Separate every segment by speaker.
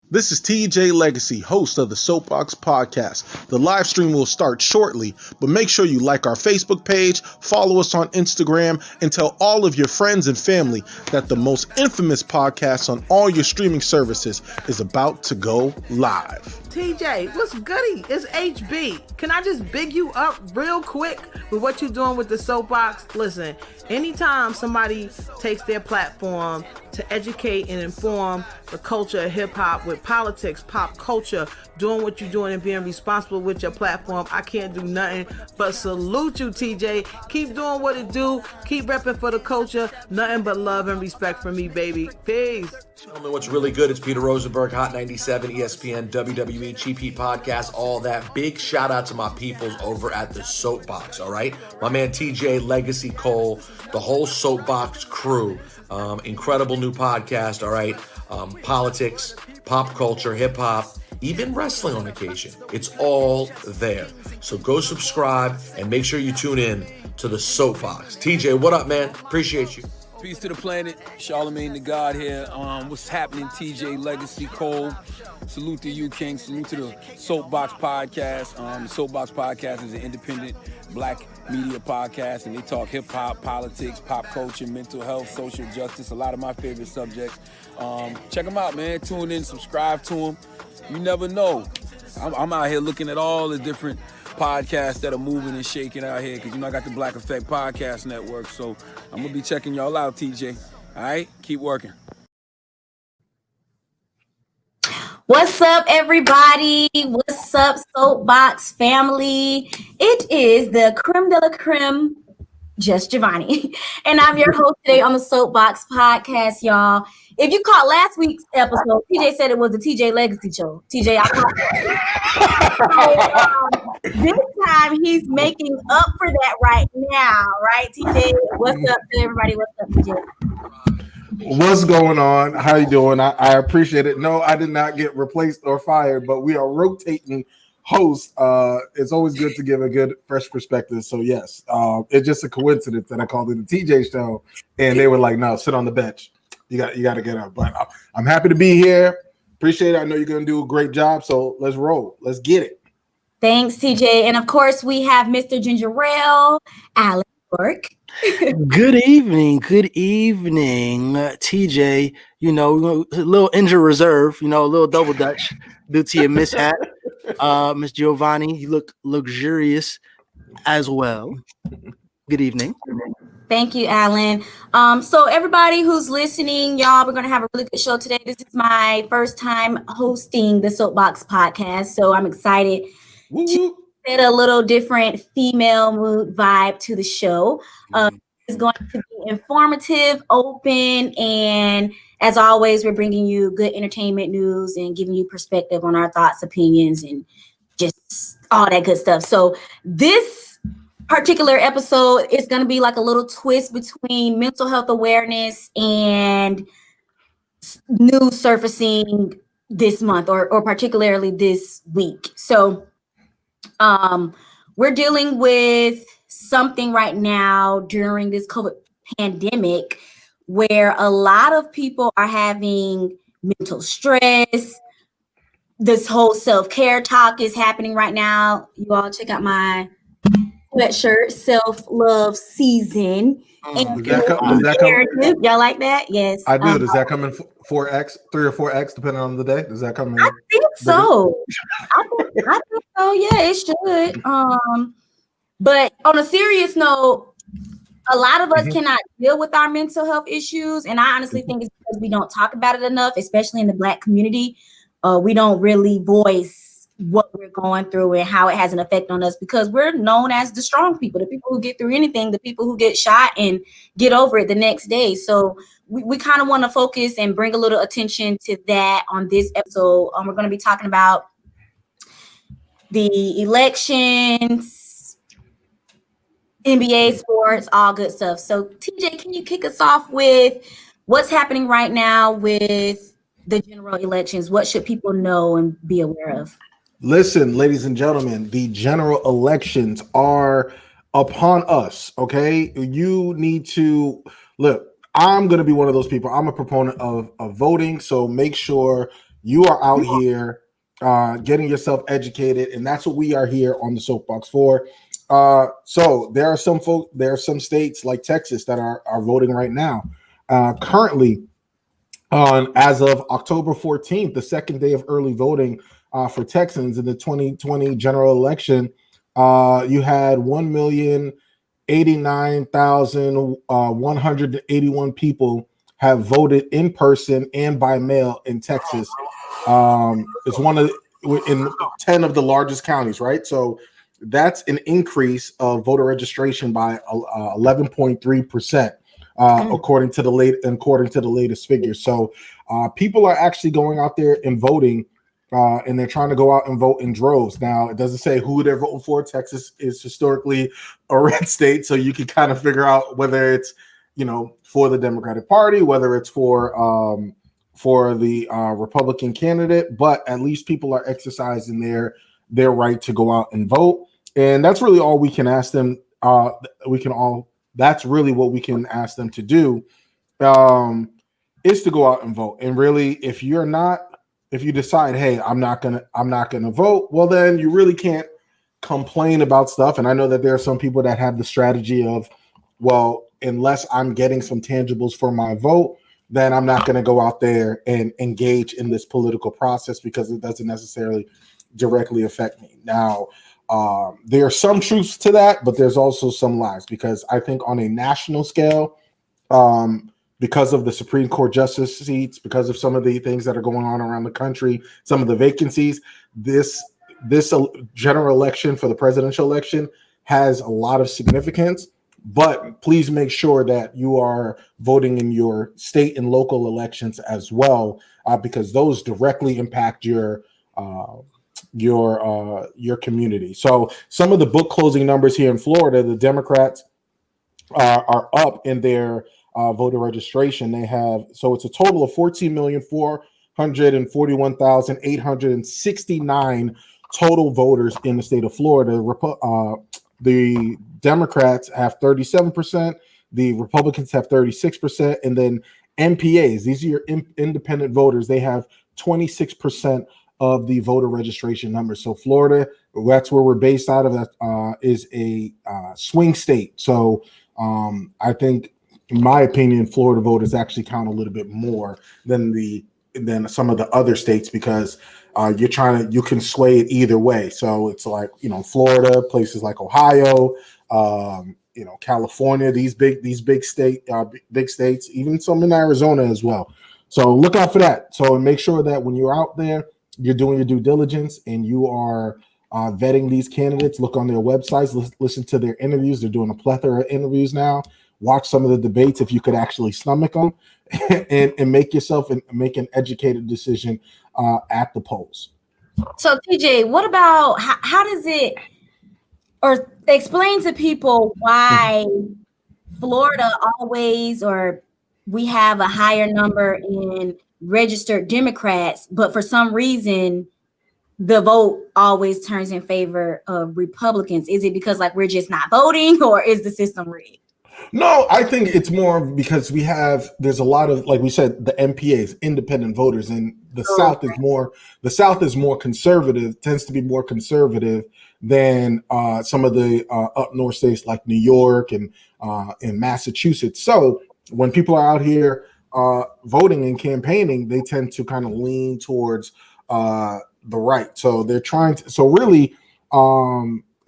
Speaker 1: This is TJ Legacy, host of the Soapboxx podcast. The live stream will start shortly, but make sure you like our Facebook page, follow us on Instagram, and tell all of your friends and family that the most infamous podcast on all your streaming services is about to go live.
Speaker 2: TJ, what's goody? It's HB. Can I just big you up real quick with what you're doing with the Soapboxx? Listen, anytime somebody takes their platform to educate and inform the culture of hip-hop with politics, pop culture, doing what you're doing and being responsible with your platform, I can't do nothing but salute you, TJ. Keep doing what it do. Keep repping for the culture. Nothing but love and respect from me, baby. Peace.
Speaker 3: Gentlemen, what's really good? It's Peter Rosenberg, Hot 97, ESPN, WWE, GP Podcast, all that. Big shout out to my peoples over at the Soapboxx, all right? My man TJ, Legacy Cole, the whole Soapboxx crew. Incredible new podcast, all right? Politics, pop culture, hip hop, even wrestling on occasion. It's all there. So go subscribe and make sure you tune in to the Soapboxx. TJ, what up, man? Appreciate you.
Speaker 4: Peace to the planet. Charlemagne the God here. What's happening, TJ Legacy Cole? Salute to you, King. Salute to the Soapboxx Podcast. The Soapboxx Podcast is an independent black media podcast, and they talk hip-hop, politics, pop culture, mental health, social justice, a lot of my favorite subjects. Check them out, man. Tune in, subscribe to them. You never know. I'm out here looking at all the different podcasts that are moving and shaking out here, because, I got the Black Effect Podcast Network, so I'm going to be checking y'all out, TJ. All right? Keep working.
Speaker 5: What's up, everybody? What's up, Soapboxx family? It is the creme de la creme, just Javonni. And I'm your host today on the Soapboxx Podcast, y'all. If you caught last week's episode, TJ said it was the TJ Legacy Show. TJ, this time he's making up for that right now, right, TJ? What's up to everybody? What's up, TJ?
Speaker 1: What's going on? How you doing? I appreciate it. No, I did not get replaced or fired, but we are rotating hosts. It's always good to give a good, fresh perspective. So yes, it's just a coincidence that I called it the TJ Show, and they were like, "No, sit on the bench. You got to get up." But I'm happy to be here. Appreciate it. I know you're going to do a great job. So let's roll. Let's get it.
Speaker 5: Thanks, TJ. And of course, we have Mr. Ginger Ale, Alan York.
Speaker 6: Good evening, TJ. A little injury reserve, a little double dutch due to your mishap. Miss Javonni, you look luxurious as well. Good evening.
Speaker 5: Thank you, Alan. So everybody who's listening, y'all, we're going to have a really good show today. This is my first time hosting the Soapboxx Podcast, so I'm excited to set a little different female mood vibe to the show. It's going to be informative, open, and as always, we're bringing you good entertainment news and giving you perspective on our thoughts, opinions, and just all that good stuff. So this particular episode is going to be like a little twist between mental health awareness and news surfacing this month or particularly this week. So we're dealing with something right now during this COVID pandemic where a lot of people are having mental stress. This whole self-care talk is happening right now. You all check out my sweatshirt, self-love season. And
Speaker 1: Does that come?
Speaker 5: Y'all like that? Yes.
Speaker 1: I do. Does that come in 4X, 3 or 4X, depending on the day? Does that come in?
Speaker 5: I think so. I think so. Yeah, it should. But on a serious note, a lot of us cannot deal with our mental health issues. And I honestly think it's because we don't talk about it enough, especially in the Black community. We don't really voice what we're going through and how it has an effect on us, because we're known as the strong people, the people who get through anything, the people who get shot and get over it the next day. So we kind of want to focus and bring a little attention to that on this episode. We're going to be talking about the elections, NBA sports, all good stuff. So TJ, can you kick us off with what's happening right now with the general elections? What should people know and be aware of?
Speaker 1: Listen, ladies and gentlemen, the general elections are upon us, okay? You need to look. I'm going to be one of those people. I'm a proponent of voting, so make sure You are out here getting yourself educated, and that's what we are here on the Soapbox for. So there are some states like Texas that are voting right now. Currently, as of October 14th, the second day of early voting for Texans in the 2020 general election, you had 1,089,181 people have voted in person and by mail in Texas. It's in 10 of the largest counties, right? So that's an increase of voter registration by 11.3%. According to the latest figures. So people are actually going out there and voting, and they're trying to go out and vote in droves. Now, it doesn't say who they're voting for. Texas is historically a red state, so you can kind of figure out whether it's, for the Democratic Party, whether it's for the Republican candidate. But at least people are exercising their right to go out and vote, and that's really all we can ask them. That's really what we can ask them to do, is to go out and vote. And really, if you decide, hey, I'm not gonna vote, well, then you really can't complain about stuff. And I know that there are some people that have the strategy of, well, unless I'm getting some tangibles for my vote, then I'm not going to go out there and engage in this political process because it doesn't necessarily directly affect me. Now, there are some truths to that, but there's also some lies, because I think on a national scale, because of the Supreme Court justice seats, because of some of the things that are going on around the country, some of the vacancies, this general election for the presidential election has a lot of significance. But please make sure that you are voting in your state and local elections as well, because those directly impact your community. So some of the book closing numbers here in Florida, the Democrats are up in their voter registration. So it's a total of 14,441,869 total voters in the state of Florida. The Democrats have 37%, the Republicans have 36%, and then MPAs, these are your independent voters, they have 26% of the voter registration numbers. So Florida, that's where we're based out of, that is a swing state. So I think, in my opinion, Florida voters actually count a little bit more than some of the other states, because you can sway it either way. So it's like, Florida, places like Ohio, California, these big states, even some in Arizona as well. So look out for that. So make sure that when you're out there, you're doing your due diligence and you are vetting these candidates. Look on their websites, listen to their interviews. They're doing a plethora of interviews now. Watch some of the debates if you could actually stomach them, and make an educated decision at the polls.
Speaker 5: So TJ, what about how does it, or explain to people why Florida always, or we have a higher number in registered Democrats, but for some reason the vote always turns in favor of Republicans? Is it because we're just not voting, or is the system rigged?
Speaker 1: No, I think it's more because there's a lot of, like we said, the MPAs, independent voters, and the South is more conservative, tends to be more conservative than some of the up north states like New York and Massachusetts. So when people are out here voting and campaigning, they tend to kind of lean towards the right. So they're trying to,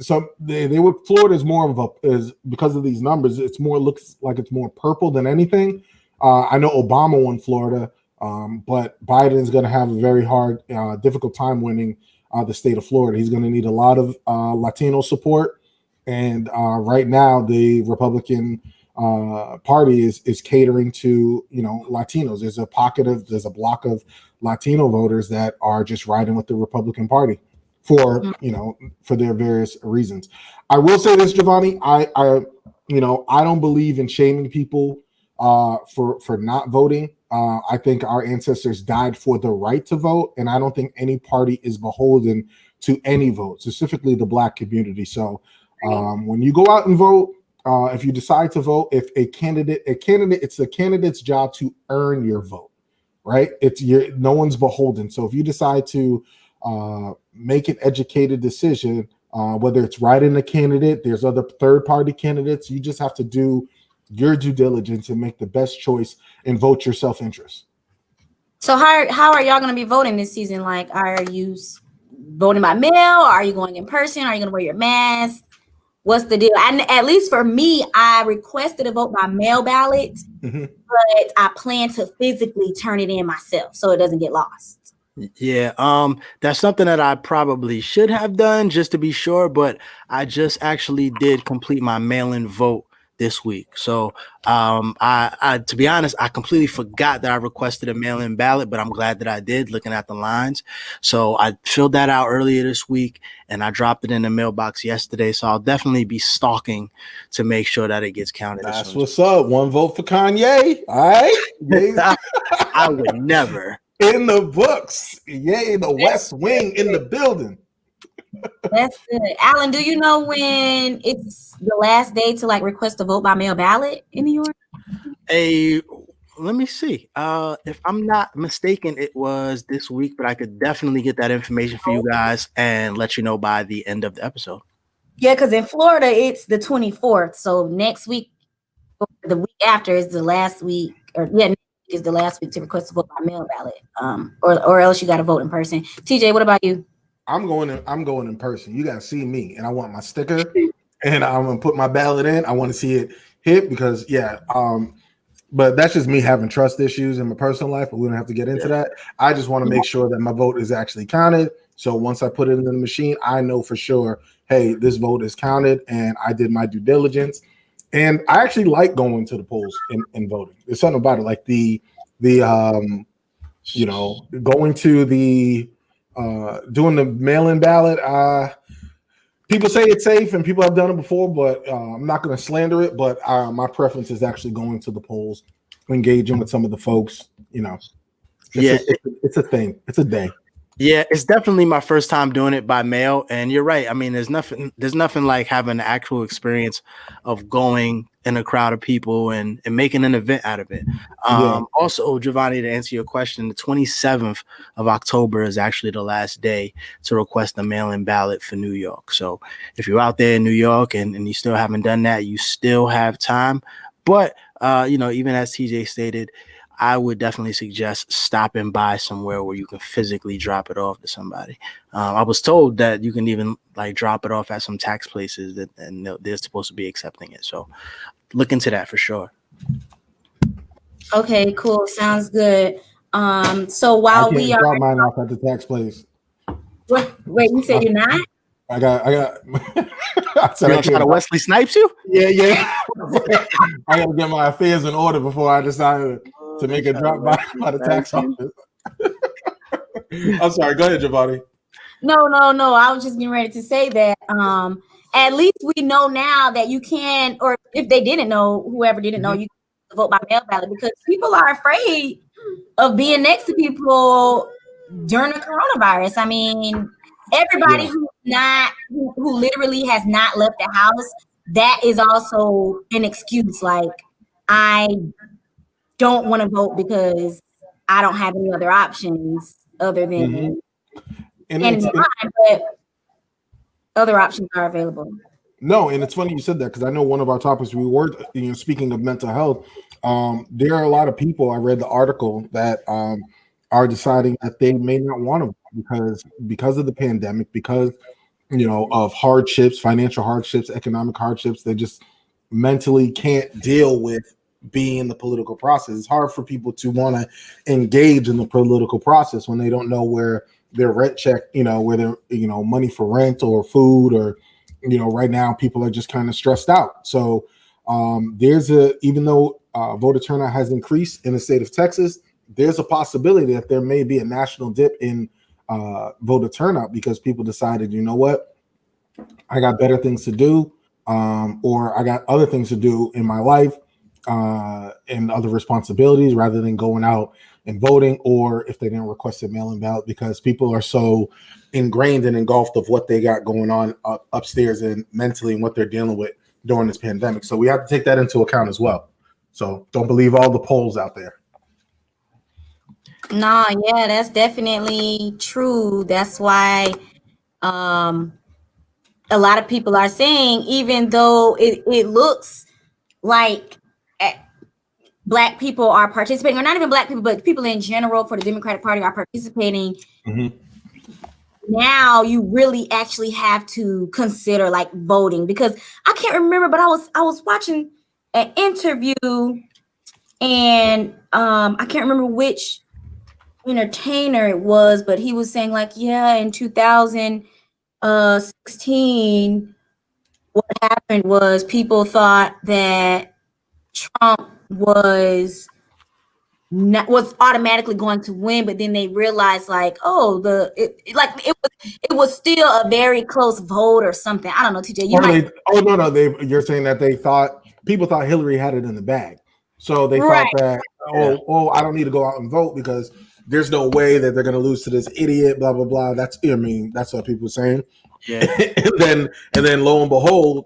Speaker 1: Florida is more is because of these numbers. Looks like it's more purple than anything. I know Obama won Florida, but Biden's going to have a very hard, difficult time winning the state of Florida. He's going to need a lot of Latino support, and right now the Republican Party is catering to Latinos. There's a block of Latino voters that are just riding with the Republican Party for their various reasons. I will say this, Javonni, I don't believe in shaming people for not voting. I think our ancestors died for the right to vote, and I don't think any party is beholden to any vote, specifically the Black community. So when you go out and vote, if you decide to vote, if it's the candidate's job to earn your vote, right? No one's beholden. So if you decide to make an educated decision, whether it's writing a candidate, there's other third-party candidates, you just have to do your due diligence and make the best choice and vote your self-interest.
Speaker 5: So how are y'all going to be voting this season? Like, are you voting by mail? Are you going in person? Are you going to wear your mask? What's the deal? And at least for me, I requested a vote by mail ballot, but I plan to physically turn it in myself so it doesn't get lost.
Speaker 6: Yeah, that's something that I probably should have done just to be sure, but I just actually did complete my mail-in vote this week. So I to be honest, I completely forgot that I requested a mail-in ballot, but I'm glad that I did, looking at the lines. So I filled that out earlier this week and I dropped it in the mailbox yesterday. So I'll definitely be stalking to make sure that it gets counted.
Speaker 1: That's what's up. One vote for Kanye. All right.
Speaker 6: I would never.
Speaker 1: In the books. Yay, the West Wing in the building.
Speaker 5: That's good. Alan, do you know when it's the last day to like request a vote by mail ballot in New York?
Speaker 6: Let me see. If I'm not mistaken, it was this week, but I could definitely get that information for you guys and let you know by the end of the episode.
Speaker 5: Yeah, because in Florida, it's the 24th. So next week, or the week after is the last week, is the last week to request a vote by mail ballot. Or else you got to vote in person. TJ, what about you?
Speaker 1: I'm going in person. You gotta see me, and I want my sticker, and I'm gonna put my ballot in. I want to see it hit because but that's just me having trust issues in my personal life. But we don't have to get into that. I just want to make sure that my vote is actually counted. So once I put it in the machine, I know for sure, hey, this vote is counted, and I did my due diligence. And I actually like going to the polls and voting. There's something about it, like the going to the doing the mail-in ballot. People say it's safe and people have done it before, but I'm not going to slander it. But my preference is actually going to the polls, engaging with some of the folks. It's a thing. It's a day.
Speaker 6: Yeah, it's definitely my first time doing it by mail, and you're right. I mean, there's nothing like having an actual experience of going in a crowd of people and making an event out of it. Also, Javonni, to answer your question, the 27th of October is actually the last day to request a mail-in ballot for New York. So if you're out there in New York and you still haven't done that, you still have time. But even as TJ stated, I would definitely suggest stopping by somewhere where you can physically drop it off to somebody. I was told that you can even like drop it off at some tax places and they're supposed to be accepting it. So look into that for sure.
Speaker 5: Okay, cool. Sounds good. So while we are
Speaker 1: drop mine off at the tax place.
Speaker 5: Wait, you said you're not?
Speaker 1: I got. I said,
Speaker 6: you try to Wesley Snipes you?
Speaker 1: Yeah. I got to get my affairs in order before I decided to make a drop by the tax office. I'm sorry. Go ahead, Javonni.
Speaker 5: No. I was just getting ready to say that. At least we know now that you can, or if they didn't know, whoever didn't know, you can vote by mail ballot because people are afraid of being next to people during the coronavirus. I mean, everybody who literally has not left the house, that is also an excuse. Like, I don't want to vote because I don't have any other options other than but other options are available.
Speaker 1: No, and it's funny you said that because I know one of our topics we were speaking of mental health. There are a lot of people. I read the article that are deciding that they may not want to because of the pandemic, because of hardships, financial hardships, economic hardships. They just mentally can't deal with being in the political process. It's hard for people to want to engage in the political process when they don't know where their rent check, where their money for rent or food, or right now people are just kind of stressed out. So even though voter turnout has increased in the state of Texas, there's a possibility that there may be a national dip in voter turnout because people decided, you know what, I got better things to do, or I got other things to do in my life and other responsibilities rather than going out and voting, or if they didn't request a mail-in ballot because people are so ingrained and engulfed of what they got going on upstairs and mentally and what they're dealing with during this pandemic. So we have to take that into account as well. So don't believe all the polls out there.
Speaker 5: No, yeah, that's definitely true. That's why a lot of people are saying, even though it looks like Black people are participating, or not even Black people, but people in general for the Democratic Party are participating.
Speaker 1: Mm-hmm.
Speaker 5: Now you really actually have to consider like voting, because I can't remember, but I was watching an interview, and I can't remember which entertainer it was, but he was saying like, yeah, in 2016, what happened was people thought that Trump was automatically going to win, but then they realized like, oh, it was still a very close vote or something. I don't know, TJ.
Speaker 1: You're saying that people thought Hillary had it in the bag, so they
Speaker 5: Right.
Speaker 1: thought that I don't need to go out and vote because there's no way that they're going to lose to this idiot. Blah blah blah. That's what people were saying.
Speaker 6: Yeah.
Speaker 1: and then lo and behold,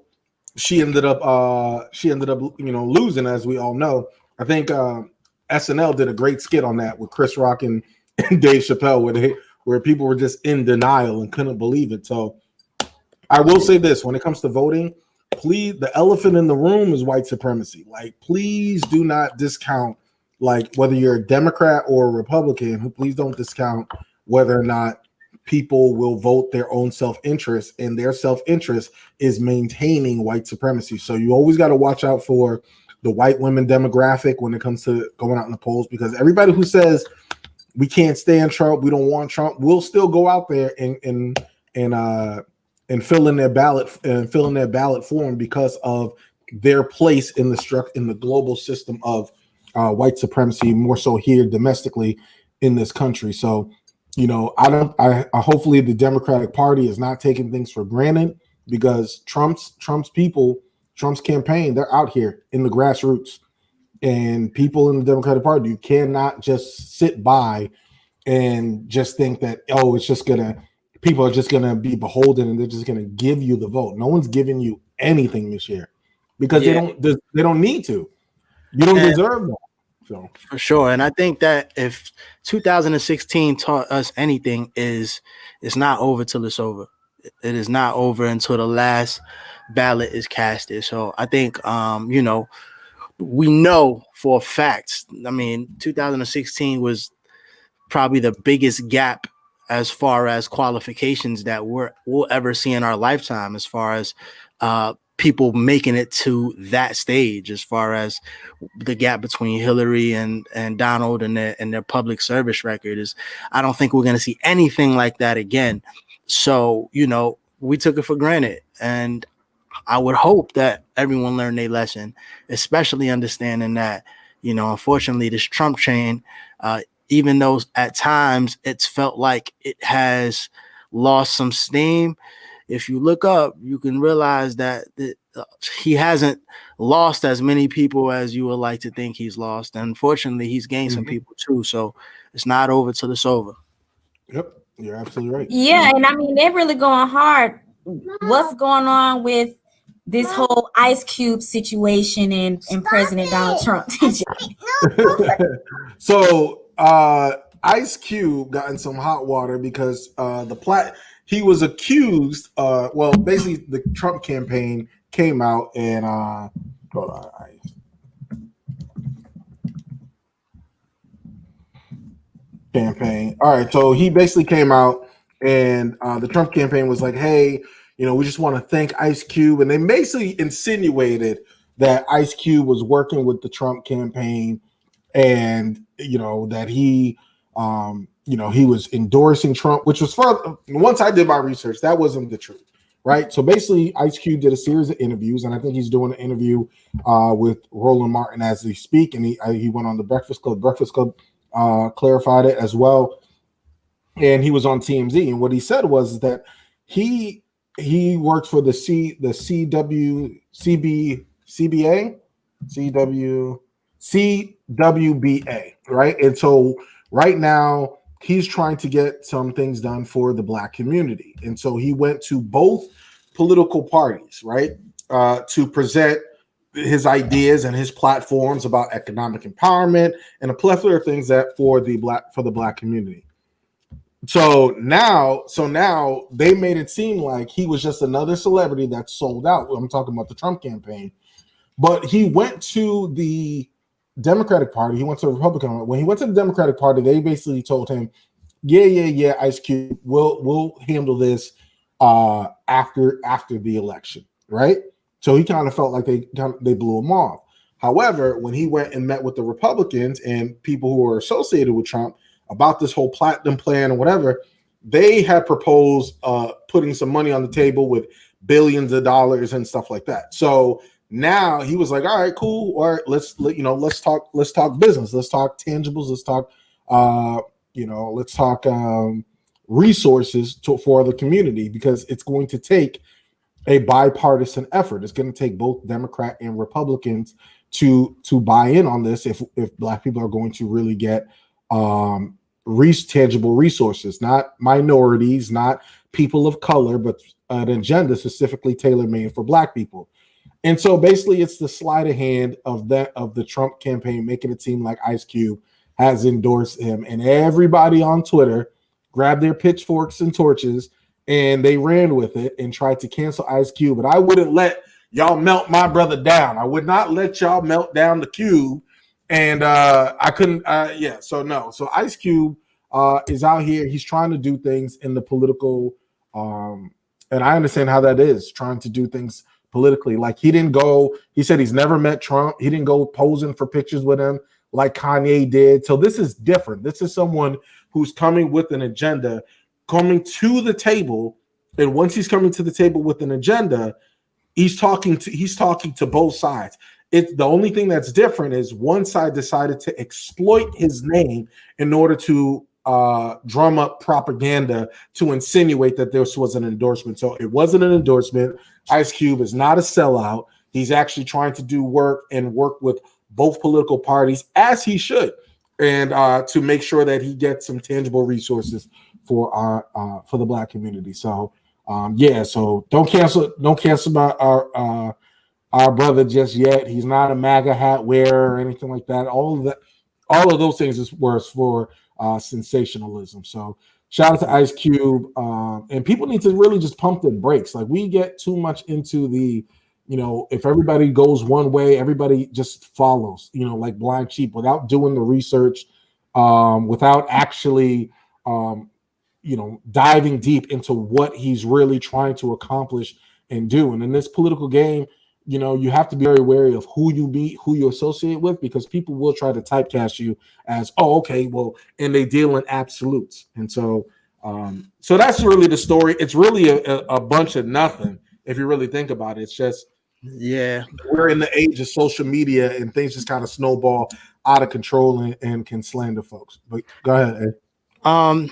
Speaker 1: she ended up losing, as we all know. I think SNL did a great skit on that with Chris Rock and Dave Chappelle, where people were just in denial and couldn't believe it. So I will say this: when it comes to voting, please, the elephant in the room is white supremacy. Like, please do not discount, like, whether you're a Democrat or a Republican. Please don't discount whether or not people will vote their own self-interest, and their self-interest is maintaining white supremacy. So you always got to watch out for the white women demographic when it comes to going out in the polls, because everybody who says we can't stand Trump, we don't want Trump, will still go out there and fill in their ballot form because of their place in the global system of white supremacy, more so here domestically in this country. So, I hopefully the Democratic Party is not taking things for granted, because Trump's campaign, they're out here in the grassroots, and people in the Democratic Party, you cannot just sit by and just think that, people are just gonna be beholden and they're just gonna give you the vote. No one's giving you anything this year because they don't need to. You don't deserve that. So
Speaker 6: for sure. And I think that if 2016 taught us anything, is it's not over till it's over. It is not over until the last ballot is casted. So I think we know for a fact, 2016 was probably the biggest gap as far as qualifications that we'll ever see in our lifetime, as far as people making it to that stage, as far as the gap between Hillary and Donald and their public service record is. I don't think we're going to see anything like that again. So, we took it for granted, and I would hope that everyone learned their lesson, especially understanding that, unfortunately, this Trump train, even though at times it's felt like it has lost some steam, if you look up, you can realize that he hasn't lost as many people as you would like to think he's lost. And unfortunately, he's gained some people too. So it's not over till it's over.
Speaker 1: Yep, you're absolutely right.
Speaker 5: Yeah, and they're really going hard. What's going on with this whole Ice Cube situation and President Donald Trump?
Speaker 1: So Ice Cube got in some hot water because he was accused. Basically, the Trump campaign came out and hold on. Campaign. All right, so he basically came out and the Trump campaign was like, "Hey, we just want to thank Ice Cube," and they basically insinuated that Ice Cube was working with the Trump campaign, and that he was endorsing Trump, which was once I did my research, that wasn't the truth, right? So basically, Ice Cube did a series of interviews, and I think he's doing an interview with Roland Martin as we speak, and he went on the Breakfast Club. Breakfast Club clarified it as well, and he was on TMZ, and what he said was that he worked for the CWBA, right? And so right now he's trying to get some things done for the Black community, and so he went to both political parties, right, to present his ideas and his platforms about economic empowerment and a plethora of things that for the black community. So now they made it seem like he was just another celebrity that sold out. I'm talking about the Trump campaign, but he went to the Democratic Party. He went to the Republican. When he went to the Democratic Party, they basically told him, "Yeah, Ice Cube, we'll handle this after the election," right? So he kind of felt like they blew him off. However, when he went and met with the Republicans and people who were associated with Trump about this whole platinum plan or whatever, they had proposed putting some money on the table with billions of dollars and stuff like that. So now he was like, all right, cool. All right, let's talk business. Let's talk tangibles. Let's talk, let's talk resources for the community, because it's going to take a bipartisan effort. It's going to take both Democrat and Republicans to buy in on this if Black people are going to really get tangible resources, not minorities, not people of color, but an agenda specifically tailor-made for Black people. And so basically it's the sleight of hand of the Trump campaign, making it seem like Ice Cube has endorsed him, and everybody on Twitter grabbed their pitchforks and torches and they ran with it and tried to cancel Ice Cube. But I wouldn't let y'all melt my brother down. I would not let y'all melt down the Cube. And I couldn't, So Ice Cube is out here. He's trying to do things in the political, and I understand how that is, trying to do things politically. Like he said he's never met Trump. He didn't go posing for pictures with him like Kanye did. So this is different. This is someone who's coming with an agenda, coming to the table. And once he's coming to the table with an agenda, he's talking to both sides. The only thing that's different is one side decided to exploit his name in order to drum up propaganda to insinuate that this was an endorsement. So it wasn't an endorsement. Ice Cube is not a sellout. He's actually trying to do work with both political parties, as he should, and to make sure that he gets some tangible resources for the Black community. So so don't cancel our brother just yet. He's not a MAGA hat wearer or anything like that. All of those things were for sensationalism. So shout out to Ice Cube. And people need to really just pump their brakes. Like, we get too much into the, if everybody goes one way, everybody just follows, like blind sheep, without doing the research, without actually, diving deep into what he's really trying to accomplish and do. And in this political game, you have to be very wary of who you associate with, because people will try to typecast you as, and they deal in absolutes. And so that's really the story. It's really a bunch of nothing if you really think about it. It's just, we're in the age of social media and things just kind of snowball out of control and can slander folks. But go ahead, Ed.
Speaker 6: I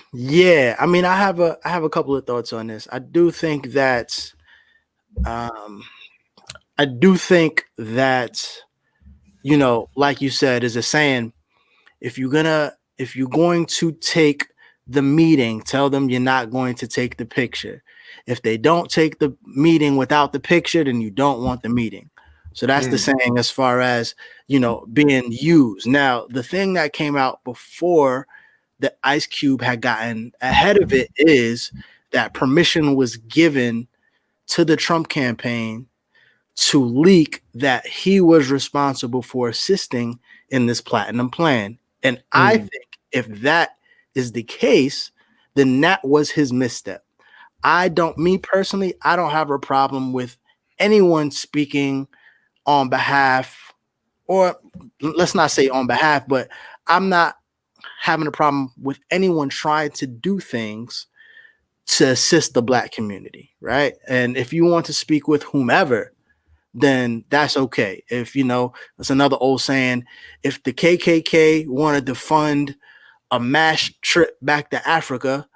Speaker 6: mean, I have a couple of thoughts on this. I do think that like you said, is a saying, if you're going to take the meeting, tell them you're not going to take the picture. If they don't take the meeting without the picture, then you don't want the meeting. So that's the saying as far as, being used. Now, the thing that came out before the Ice Cube had gotten ahead of it is that permission was given to the Trump campaign to leak that he was responsible for assisting in this platinum plan. And I think if that is the case, then that was his misstep. Me personally, I don't have a problem with anyone speaking on behalf, or let's not say on behalf, but I'm not having a problem with anyone trying to do things to assist the Black community, right? And if you want to speak with whomever, then that's okay. If it's another old saying, if the KKK wanted to fund a mass trip back to Africa,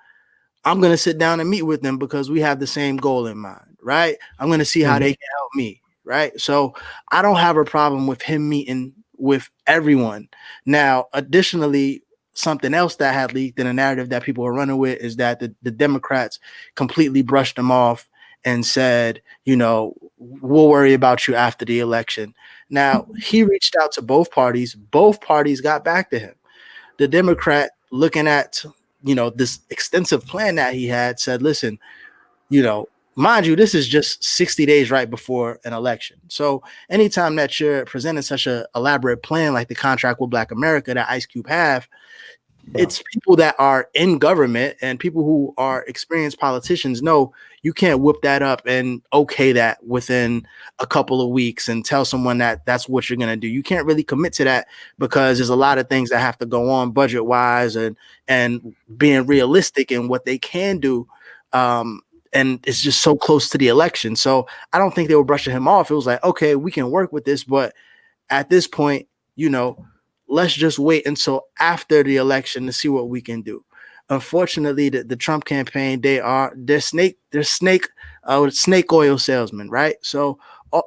Speaker 6: I'm going to sit down and meet with them because we have the same goal in mind, right? I'm going to see how they can help me, right? So I don't have a problem with him meeting with everyone. Now, additionally, something else that had leaked in a narrative that people are running with is that the Democrats completely brushed him off and said, we'll worry about you after the election. Now, he reached out to both parties. Both parties got back to him. The Democrat, looking at, this extensive plan that he had, said, listen, mind you, this is just 60 days right before an election. So anytime that you're presenting such an elaborate plan like the contract with Black America that Ice Cube have, it's people that are in government and people who are experienced politicians know you can't whip that up and okay that within a couple of weeks and tell someone that that's what you're going to do. You can't really commit to that because there's a lot of things that have to go on budget wise and being realistic in what they can do. And it's just so close to the election. So I don't think they were brushing him off. It was like, okay, we can work with this. But at this point, let's just wait until after the election to see what we can do. Unfortunately, the Trump campaign, they're snake oil salesmen, right? So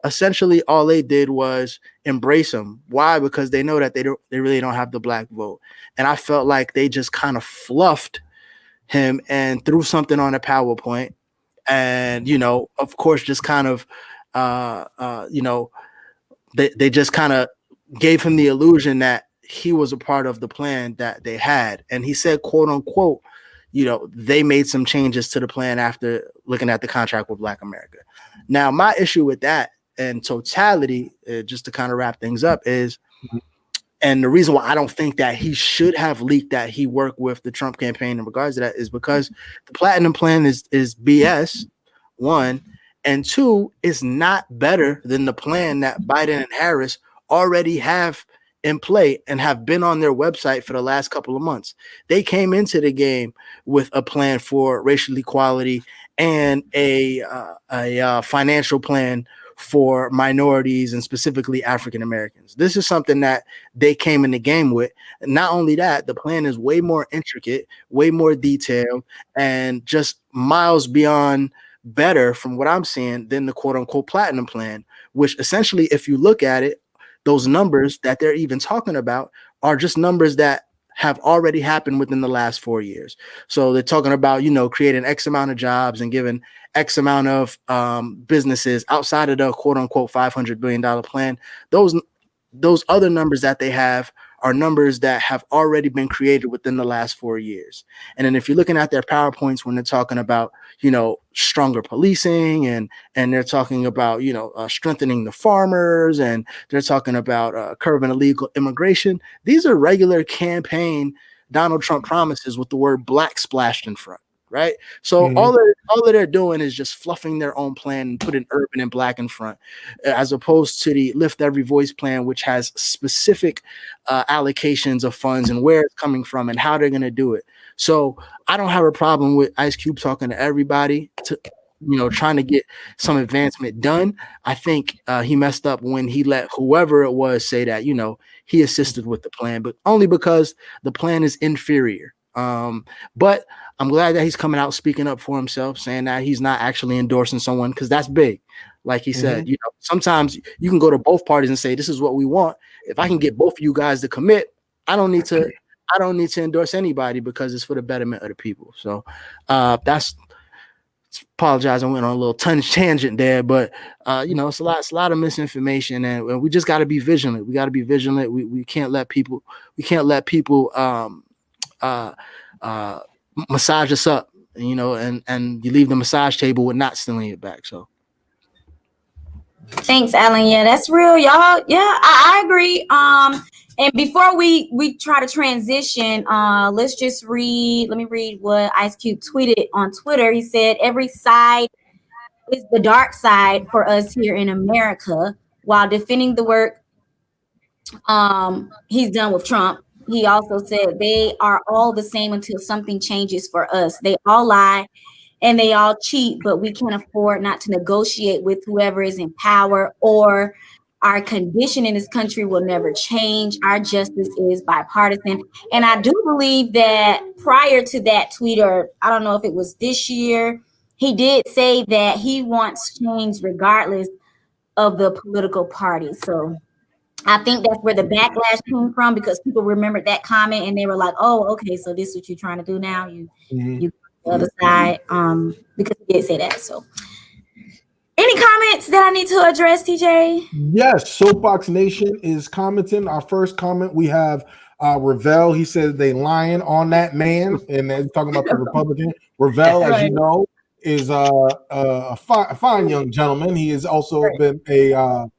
Speaker 6: essentially all they did was embrace him. Why? Because they know that they really don't have the Black vote. And I felt like they just kind of fluffed him and threw something on a PowerPoint. And, of course, just kind of, they just kind of gave him the illusion that he was a part of the plan that they had. And he said, quote unquote, they made some changes to the plan after looking at the contract with Black America. Now, my issue with that in totality, just to kind of wrap things up, is, and the reason why I don't think that he should have leaked that he worked with the Trump campaign in regards to that is because the Platinum Plan is BS, one, and two, is not better than the plan that Biden and Harris already have in play and have been on their website for the last couple of months. They came into the game with a plan for racial equality and a financial plan for minorities and specifically African Americans. This is something that they came in the game with. And not only that, the plan is way more intricate, way more detailed, and just miles beyond better from what I'm seeing than the quote unquote Platinum Plan, which essentially, if you look at it, those numbers that they're even talking about are just numbers that have already happened within the last 4 years. So they're talking about, creating X amount of jobs and giving X amount of businesses outside of the quote unquote $500 billion plan. Those other numbers that they have are numbers that have already been created within the last 4 years. And then if you're looking at their PowerPoints when they're talking about, stronger policing and they're talking about, strengthening the farmers and they're talking about curbing illegal immigration. These are regular campaign Donald Trump promises with the word Black splashed in front. Right. So all that they're doing is just fluffing their own plan and putting urban and Black in front, as opposed to the Lift Every Voice plan, which has specific allocations of funds and where it's coming from and how they're going to do it. So I don't have a problem with Ice Cube talking to everybody to, trying to get some advancement done. I think he messed up when he let whoever it was say that, he assisted with the plan, but only because the plan is inferior. But I'm glad that he's coming out speaking up for himself, saying that he's not actually endorsing someone, because that's big. Like he said, sometimes you can go to both parties and say, this is what we want. If I can get both of you guys to commit, I don't need to endorse anybody because it's for the betterment of the people. So apologize, I went on a little tangent there, but it's a lot of misinformation, and we just got to be vigilant. We got to be vigilant. We can't let people massage us up, and you leave the massage table with not stealing it back. So
Speaker 5: thanks, Alan. Yeah, that's real, y'all. Yeah, I agree. And before we try to transition, let me read what Ice Cube tweeted on Twitter. He said, every side is the dark side for us here in America, while defending the work he's done with Trump. He also said they are all the same until something changes for us. They all lie and they all cheat, but we can't afford not to negotiate with whoever is in power, or our condition in this country will never change. Our justice is bipartisan. And I do believe that prior to that tweet, or I don't know if it was this year, he did say that he wants change regardless of the political party. So I think that's where the backlash came from, because people remembered that comment and they were like, oh, okay, so this is what you're trying to do now. You the other side, because he did say that. So Any comments that I need to address, TJ?
Speaker 1: Yes, Soapbox Nation is commenting. Our first comment, we have Ravel. He said they lying on that man, and they're talking about the Republican. Ravel, as you know, is a fine young gentleman. He has also been a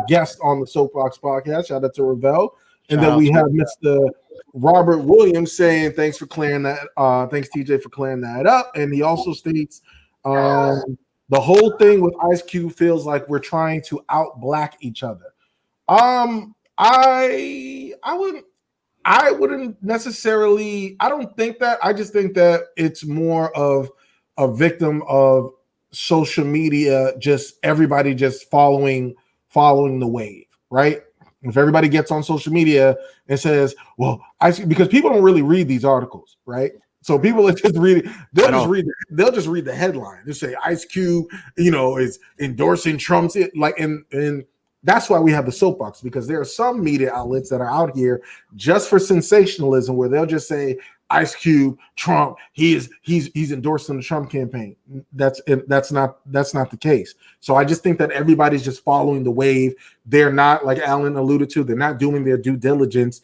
Speaker 1: guest on the Soapbox podcast. Shout out to Ravel. And then we have Mr. Robert Williams saying, thanks for clearing that. Thanks, TJ, for clearing that up. And he also states, the whole thing with Ice Cube feels like we're trying to out-black each other. I wouldn't necessarily. I don't think that. I just think that it's more of a victim of social media. Just everybody just following the wave, right? If everybody gets on social media and says, "Well, because people don't really read these articles, right?" So people are just reading. They'll just read the headline. They'll say Ice Cube, is endorsing Trump's. And that's why we have the Soapbox, because there are some media outlets that are out here just for sensationalism, where they'll just say Ice Cube, Trump, he's endorsing the Trump campaign. That's not the case. So I just think that everybody's just following the wave. They're not, like Alan alluded to, they're not doing their due diligence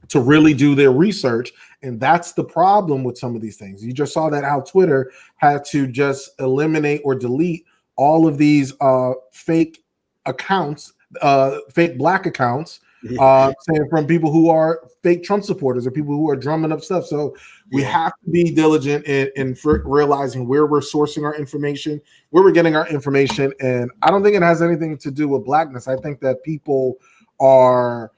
Speaker 1: to really do their research. And that's the problem with some of these things. You just saw that how Twitter had to just eliminate or delete all of these fake accounts, fake black accounts, saying from people who are fake Trump supporters or people who are drumming up stuff. So we have to be diligent in realizing where we're sourcing our information, where we're getting our information. And I don't think it has anything to do with blackness. I think that people are,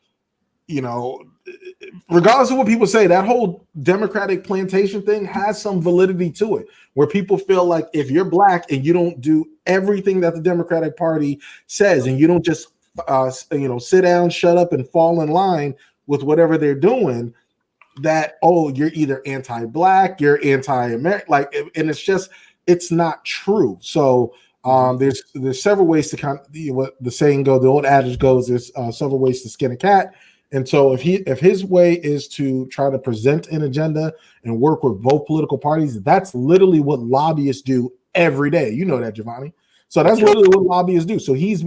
Speaker 1: regardless of what people say, that whole Democratic plantation thing has some validity to it, where people feel like if you're black and you don't do everything that the Democratic Party says, and you don't just sit down, shut up, and fall in line with whatever they're doing, that you're either anti-black, you're anti-American, and it's not true. So there's several ways to kind of, what the saying goes, the old adage goes, there's several ways to skin a cat. And so if his way is to try to present an agenda and work with both political parties, that's literally what lobbyists do every day. You know that, Javonni. So that's literally what lobbyists do. So he's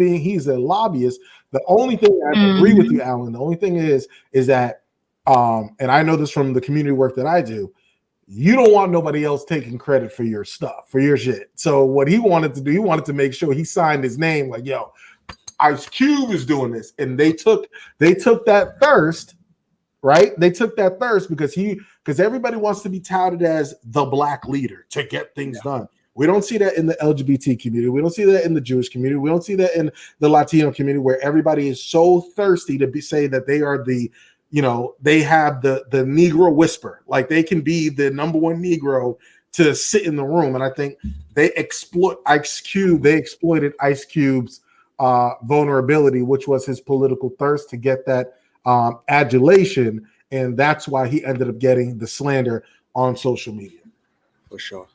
Speaker 1: a lobbyist. The only thing I agree with you, Alan, the only thing is that, and I know this from the community work that I do, you don't want nobody else taking credit for your stuff, for your shit. So what he wanted to do, he wanted to make sure he signed his name, like, yo, Ice Cube is doing this, and they took that thirst, right? They took that thirst because everybody wants to be touted as the black leader to get things done. We don't see that in the LGBT community. We don't see that in the Jewish community. We don't see that in the Latino community, where everybody is so thirsty to say that they are the, they have the Negro whisper, like they can be the number one Negro to sit in the room. And I think they exploited Ice Cube's vulnerability, which was his political thirst to get that adulation, and that's why he ended up getting the slander on social media.
Speaker 6: For sure.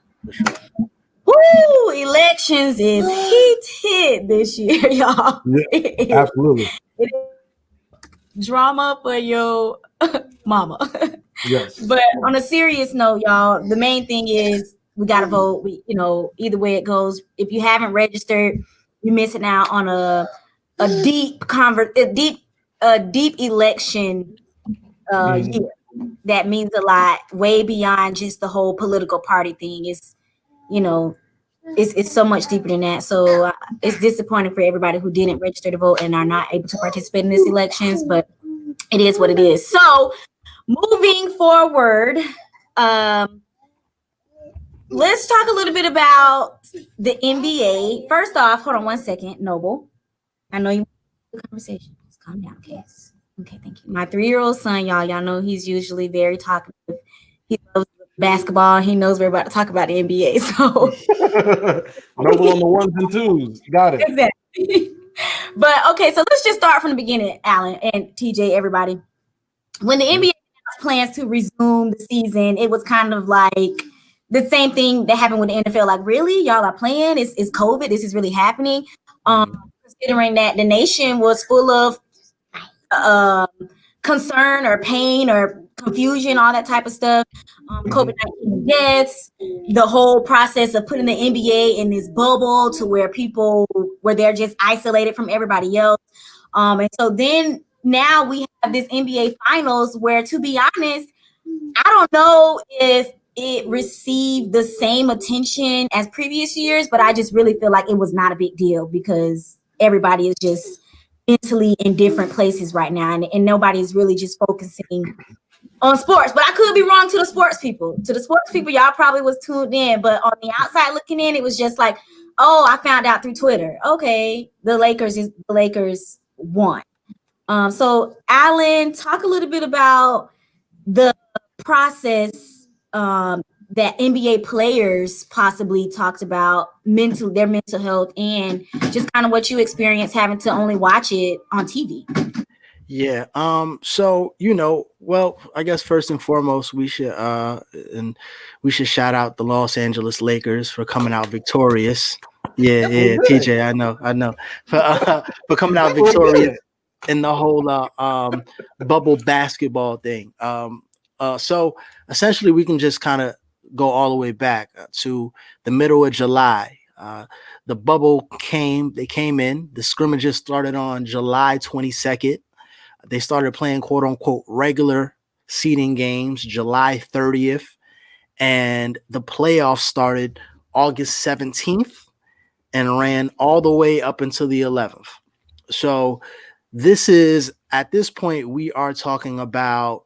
Speaker 5: Woo! Elections is heated this year, y'all.
Speaker 1: Yeah, absolutely.
Speaker 5: Drama for your mama.
Speaker 1: Yes.
Speaker 5: But on a serious note, y'all, the main thing is we gotta vote. Either way it goes. If you haven't registered, you're missing out on a deep election year that means a lot, way beyond just the whole political party thing. It's so much deeper than that. So it's disappointing for everybody who didn't register to vote and are not able to participate in these elections, but it is what it is. So moving forward, let's talk a little bit about the NBA. First off, hold on one second, Noble. I know you want the conversation. Just calm down, Cass. Okay, thank you. My 3-year-old son, y'all know he's usually very talkative. He loves basketball. He knows we're about to talk about the NBA. So
Speaker 1: Noble on the ones and twos. Got it.
Speaker 5: Exactly. But okay, so let's just start from the beginning, Alan and TJ, everybody. When the NBA plans to resume the season, it was kind of like the same thing that happened with the NFL. Like, really, y'all are playing? Is COVID? This is really happening? Considering that the nation was full of concern or pain or confusion, all that type of stuff, COVID-19 deaths, the whole process of putting the NBA in this bubble to where they're just isolated from everybody else. And so then now we have this NBA finals where, to be honest, I don't know if it received the same attention as previous years, but I just really feel like it was not a big deal because everybody is just mentally in different places right now, and nobody's really just focusing on sports. But I could be wrong to the sports people. To the sports people, y'all probably was tuned in, but on the outside looking in, it was just like, oh, I found out through Twitter. Okay, the Lakers won. So Alan, talk a little bit about the process that NBA players possibly talked about their mental health, and just kind of what you experienced having to only watch it on TV.
Speaker 6: Yeah. So, well, I guess first and foremost, we should shout out the Los Angeles Lakers for coming out victorious. Yeah, TJ, I know. For coming out victorious in the whole bubble basketball thing. So essentially we can just kind of go all the way back to the middle of July. The bubble came in. The scrimmages started on July 22nd. They started playing quote unquote regular seeding games July 30th. And the playoffs started August 17th and ran all the way up until the 11th. So at this point, we are talking about,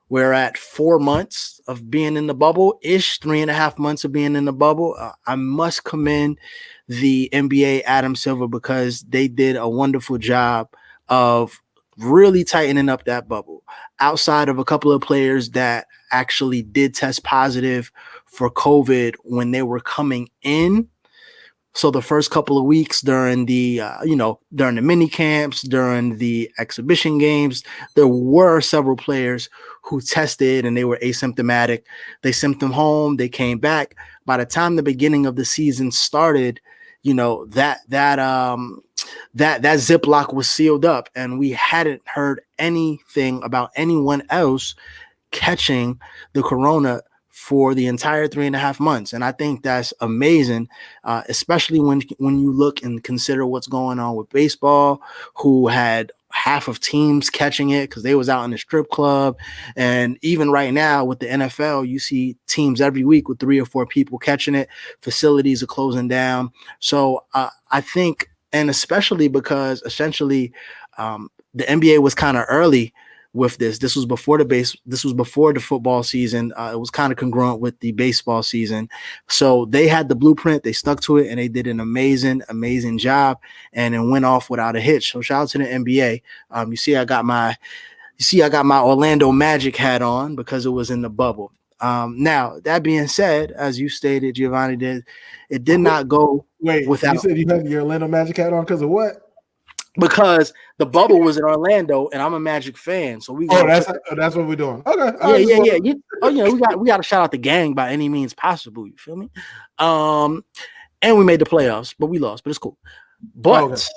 Speaker 6: we're at 4 months of being in the bubble ish, 3.5 months of being in the bubble. I must commend the NBA, Adam Silver, because they did a wonderful job of really tightening up that bubble. Outside of a couple of players that actually did test positive for COVID when they were coming in. So the first couple of weeks during the mini camps, during the exhibition games, there were several players who tested and they were asymptomatic. They sent them home. They came back. By the time the beginning of the season started, that Ziploc was sealed up, and we hadn't heard anything about anyone else catching the corona for the entire 3.5 months. And I think that's amazing, especially when you look and consider what's going on with baseball, who had half of teams catching it because they was out in the strip club. And even right now with the NFL, you see teams every week with 3 or 4 people catching it. Facilities are closing down. So I think, and especially because essentially the NBA was kind of early with this. This was before the football season. It was kind of congruent with the baseball season. So they had the blueprint, they stuck to it, and they did an amazing job, and it went off without a hitch. So shout out to the NBA. You see I got my Orlando Magic hat on because it was in the bubble. Now, that being said, as you stated, Javonni, it did not go without.
Speaker 1: You said you had your Orlando Magic hat on because of what?
Speaker 6: Because the bubble was in Orlando, and I'm a Magic fan, so we.
Speaker 1: That's what we're doing. Okay.
Speaker 6: Yeah. We got to shout out the gang by any means possible. You feel me? And we made the playoffs, but we lost. But it's cool. But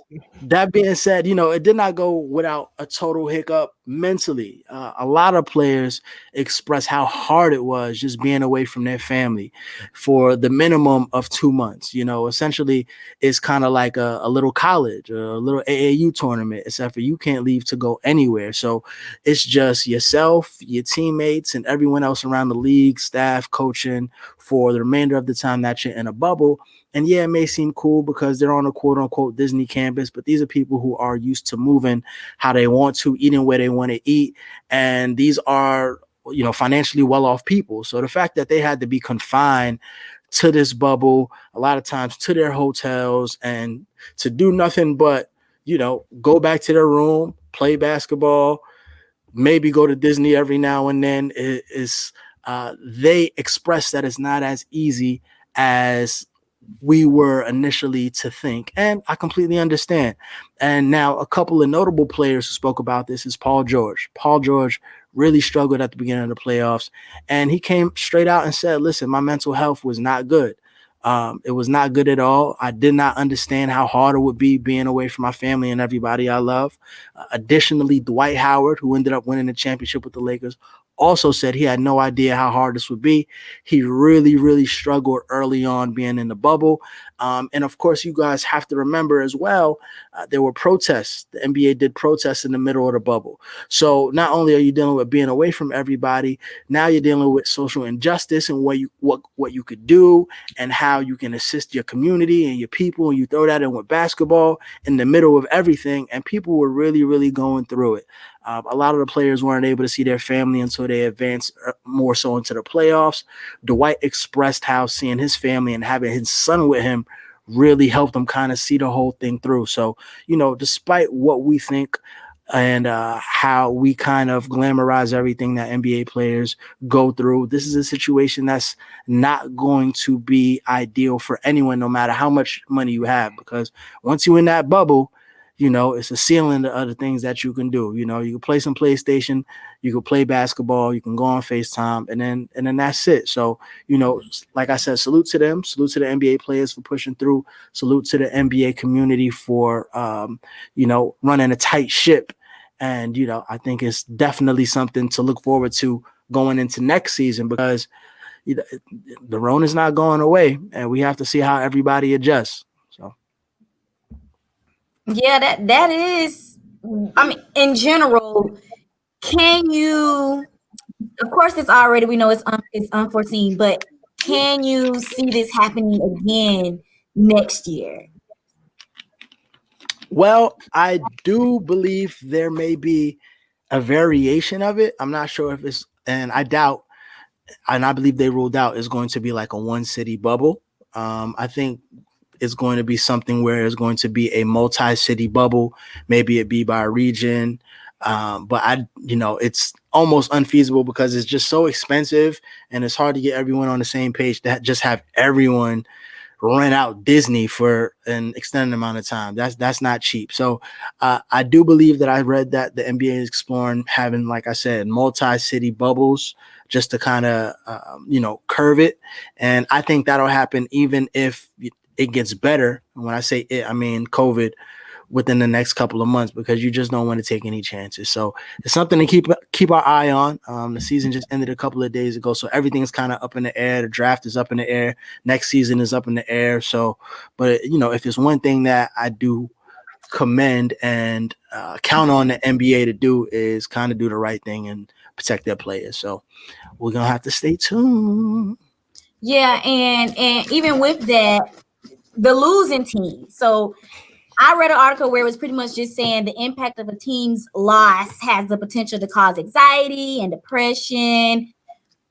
Speaker 6: that being said, it did not go without a total hiccup mentally. A lot of players express how hard it was just being away from their family for the minimum of 2 months. Essentially, it's kind of like a little college, a little AAU tournament, except for you can't leave to go anywhere. So it's just yourself, your teammates, and everyone else around the league, staff, coaching for the remainder of the time that you're in a bubble. And yeah, it may seem cool because they're on a quote unquote Disney campus, but these are people who are used to moving how they want to, eating where they want to eat. And these are, financially well-off people. So the fact that they had to be confined to this bubble, a lot of times to their hotels, and to do nothing but, go back to their room, play basketball, maybe go to Disney every now and then, they express that it's not as easy as we were initially to think, and I completely understand. And now a couple of notable players who spoke about this is Paul George. Paul George really struggled at the beginning of the playoffs, and he came straight out and said, listen, my mental health was not good. It was not good at all. I did not understand how hard it would be being away from my family and everybody I love. Additionally, Dwight Howard, who ended up winning the championship with the Lakers, also said he had no idea how hard this would be. He really, really struggled early on being in the bubble. And of course, you guys have to remember as well, there were protests. The NBA did protests in the middle of the bubble. So not only are you dealing with being away from everybody, now you're dealing with social injustice and what you could do and how you can assist your community and your people. And you throw that in with basketball in the middle of everything. And people were really, really going through it. A lot of the players weren't able to see their family until they advanced more so into the playoffs. Dwight expressed how seeing his family and having his son with him really helped him kind of see the whole thing through. So, despite what we think and how we kind of glamorize everything that NBA players go through, this is a situation that's not going to be ideal for anyone, no matter how much money you have, because once you're in that bubble, it's a ceiling to other things that you can do. You can play some PlayStation, you can play basketball, you can go on FaceTime, and then that's it. So, like I said, salute to them, salute to the NBA players for pushing through, salute to the NBA community for, running a tight ship. And, I think it's definitely something to look forward to going into next season, because the Rona is not going away, and we have to see how everybody adjusts. So.
Speaker 5: Yeah, that is, I mean, in general, can you, of course it's already, we know it's unforeseen, but can you see this happening again next year?
Speaker 6: Well, I do believe there may be a variation of it. I'm not sure if it's, and I doubt, and I believe they ruled out, is going to be like a one city bubble. I think it's going to be something where it's going to be a multi-city bubble. Maybe it be by region. But it's almost unfeasible because it's just so expensive and it's hard to get everyone on the same page to just have everyone rent out Disney for an extended amount of time. That's not cheap. So I do believe that I read that the NBA is exploring having, like I said, multi-city bubbles just to kind of, curve it. And I think that'll happen even if it gets better. And when I say it, I mean COVID, within the next couple of months, because you just don't want to take any chances. So it's something to keep our eye on. The season just ended a couple of days ago, so everything's kind of up in the air. The draft is up in the air. Next season is up in the air. So, but if there's one thing that I do commend and count on the NBA to do, is kind of do the right thing and protect their players. So we're gonna have to stay tuned.
Speaker 5: Yeah, and even with that, the losing team. So I read an article where it was pretty much just saying the impact of a team's loss has the potential to cause anxiety and depression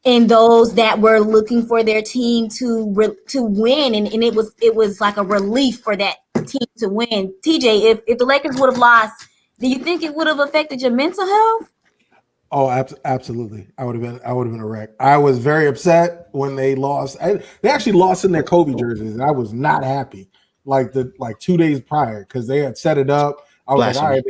Speaker 5: in those that were looking for their team to win, and it was like a relief for that team to win. TJ, if the Lakers would have lost, do you think it would have affected your mental health?
Speaker 1: Oh, absolutely. I would have been a wreck. I was very upset when they lost. They actually lost in their Kobe jerseys, and I was not happy. Like 2 days prior, because they had set it up. I was like, all right,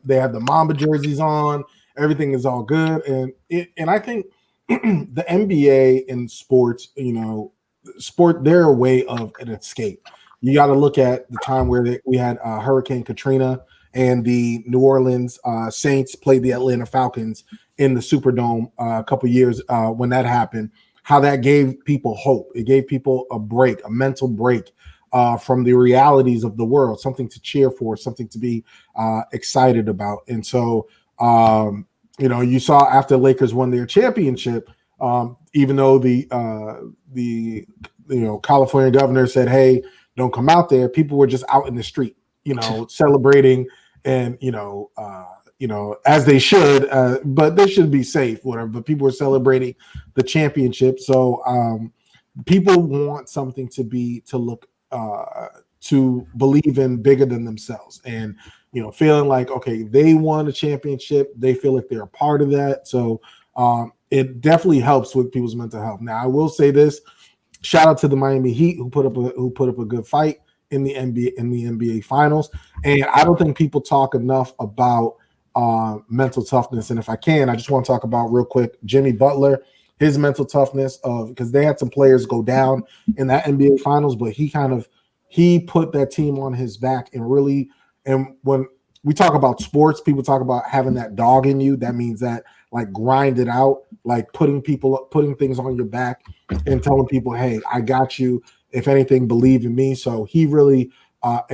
Speaker 1: they have the Mamba jerseys on. Everything is all good, and I think the NBA and sports, they're a way of an escape. You got to look at the time where we had Hurricane Katrina and the New Orleans Saints played the Atlanta Falcons in the Superdome a couple years when that happened, how that gave people hope. It gave people a mental break from the realities of the world, something to cheer for, something to be excited about. And so, you saw after Lakers won their championship, even though the California governor said, hey, don't come out there, people were just out in the street, celebrating and, as they should, but they should be safe, whatever. But people were celebrating the championship. So people want something to look, to believe in bigger than themselves, and, feeling like, okay, they won a championship. They feel like they're a part of that. So it definitely helps with people's mental health. Now, I will say this, shout out to the Miami Heat who put up a good fight in the NBA finals. And I don't think people talk enough about mental toughness. And if I can, I just want to talk about real quick Jimmy Butler, his mental toughness of, because they had some players go down in that NBA finals, but he put that team on his back and really, and when we talk about sports, people talk about having that dog in you. That means that like grind it out, like putting things on your back and telling people, hey, I got you. If anything, believe in me. So he really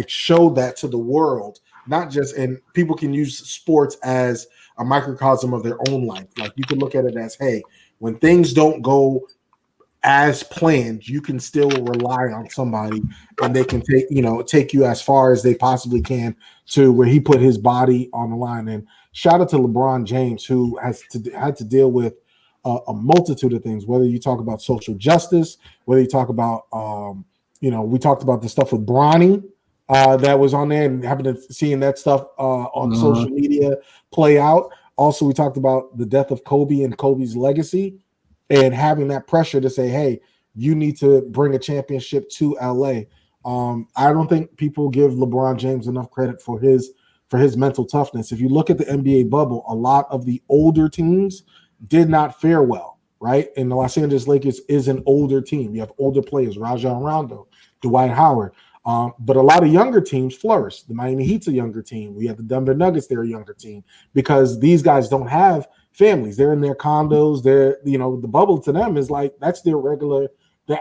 Speaker 1: showed that to the world, not just, and people can use sports as a microcosm of their own life. Like you can look at it as, hey, when things don't go as planned, you can still rely on somebody and they can take you as far as they possibly can, to where he put his body on the line. And shout out to LeBron James, who had to deal with a multitude of things, whether you talk about social justice, whether you talk about we talked about the stuff with Bronny that was on there, and seeing that stuff on social media play out. Also, we talked about the death of Kobe and Kobe's legacy, and having that pressure to say, hey, you need to bring a championship to LA. I don't think people give LeBron James enough credit for his mental toughness. If you look at the NBA bubble, a lot of the older teams did not fare well, right? And the Los Angeles Lakers is an older team. You have older players, Rajon Rondo, Dwight Howard. But a lot of younger teams flourished. The Miami Heat's a younger team. We have the Denver Nuggets, they're a younger team, because these guys don't have families. They're in their condos. The bubble to them is like, that's their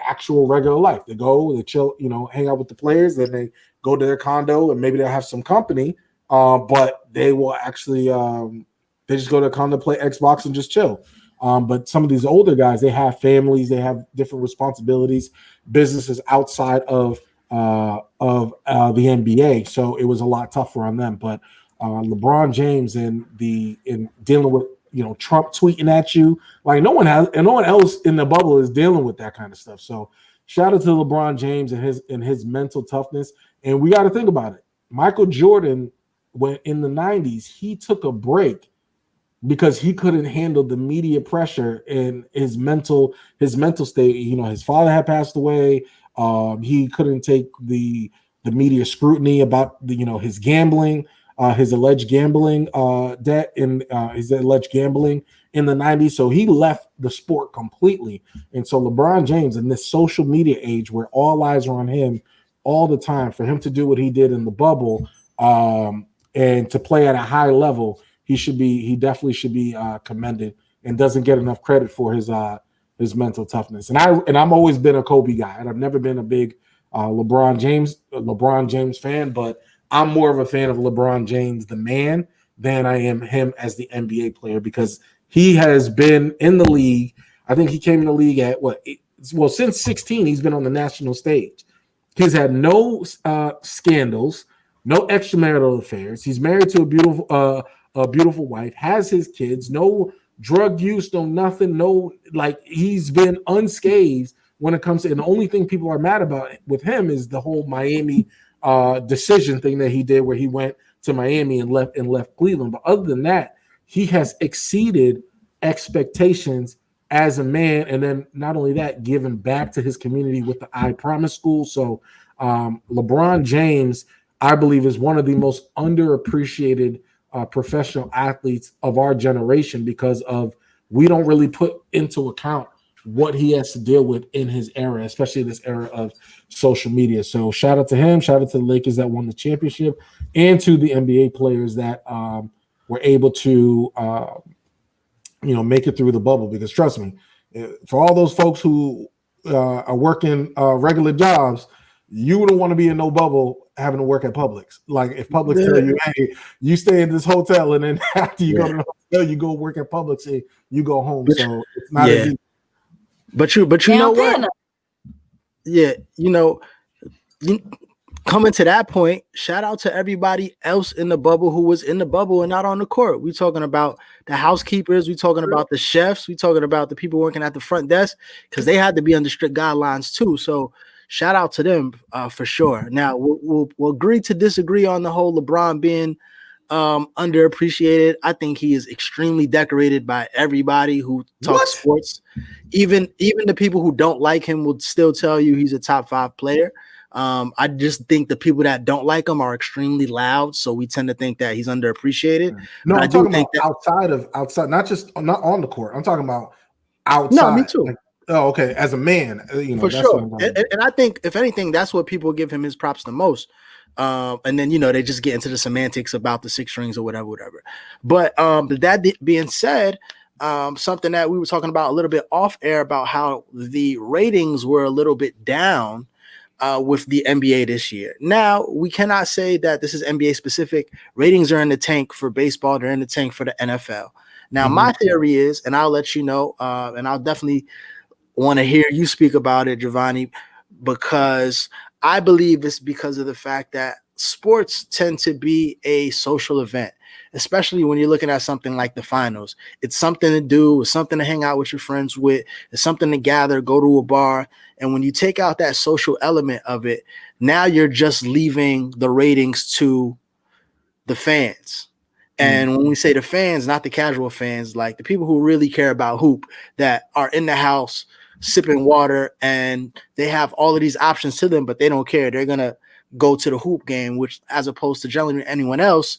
Speaker 1: actual regular life. They go, they chill, hang out with the players, then they go to their condo and maybe they'll have some company. But they will actually they just go to the condo, play Xbox, and just chill. But some of these older guys, they have families, they have different responsibilities, businesses outside of the NBA. So it was a lot tougher on them. But LeBron James in dealing with Trump tweeting at you, like no one else in the bubble is dealing with that kind of stuff. So shout out to LeBron James and his mental toughness. And we got to think about it. Michael Jordan, when in the 90s, he took a break because he couldn't handle the media pressure and his mental state. His father had passed away. He couldn't take the media scrutiny about his gambling, his alleged gambling debt, and his alleged gambling in the 90s. So he left the sport completely. And so LeBron James, in this social media age where all eyes are on him all the time, for him to do what he did in the bubble and to play at a high level, he definitely should be commended, and doesn't get enough credit for his mental toughness. And I've always been a Kobe guy, and I've never been a big LeBron James fan, but I'm more of a fan of LeBron James, the man, than I am him as the NBA player, because he has been in the league. I think he came in the league at since 16, he's been on the national stage. He's had no scandals, no extramarital affairs. He's married to a beautiful wife, has his kids, no drug use, no nothing, he's been unscathed when it comes to, and the only thing people are mad about with him is the whole Miami decision thing that he did, where he went to Miami and left Cleveland. But other than that, he has exceeded expectations as a man, and then not only that, giving back to his community with the I Promise School. So LeBron James, I believe, is one of the most underappreciated professional athletes of our generation, because we don't really put into account what he has to deal with in his era, especially this era of social media. So shout out to him, shout out to the Lakers that won the championship, and to the NBA players that were able to make it through the bubble. Because trust me, for all those folks who are working regular jobs, you wouldn't want to be in no bubble having to work at Publix. Like if Publix tell you, hey, you stay in this hotel, and then after you go to the hotel, you go work at Publix and you go home. So it's not as easy.
Speaker 6: But you know what? Yeah, coming to that point, shout out to everybody else in the bubble who was in the bubble and not on the court. We talking about the housekeepers, we talking about the chefs, we talking about the people working at the front desk, because they had to be under strict guidelines too. So shout out to them for sure. Now we'll agree to disagree on the whole LeBron being underappreciated. I think he is extremely decorated by everybody who talks sports. Even the people who don't like him will still tell you he's a top 5 player. I just think the people that don't like him are extremely loud, so we tend to think that he's underappreciated.
Speaker 1: No, I'm talking about outside, not on the court. I'm talking about outside.
Speaker 6: No, me too.
Speaker 1: Like, oh, okay. As a man,
Speaker 6: For
Speaker 1: that's
Speaker 6: sure.
Speaker 1: what I'm
Speaker 6: And I think, if anything, that's what people give him his props the most. And then, they just get into the semantics about the six strings or whatever. But that being said, something that we were talking about a little bit off air about how the ratings were a little bit down with the NBA this year. Now, we cannot say that this is NBA specific. Ratings are in the tank for baseball. They're in the tank for the NFL. Now, my theory is, and I'll let you know, and I'll definitely want to hear you speak about it, Javonni, because I believe it's because of the fact that sports tend to be a social event, especially when you're looking at something like the finals. It's something to do, it's something to hang out with your friends with, it's something to gather, go to a bar. And when you take out that social element of it, now you're just leaving the ratings to the fans. And when we say the fans, not the casual fans, like the people who really care about hoop, that are in the house sipping water, and they have all of these options to them, but they don't care. They're going to go to the hoop game, which, as opposed to generally anyone else,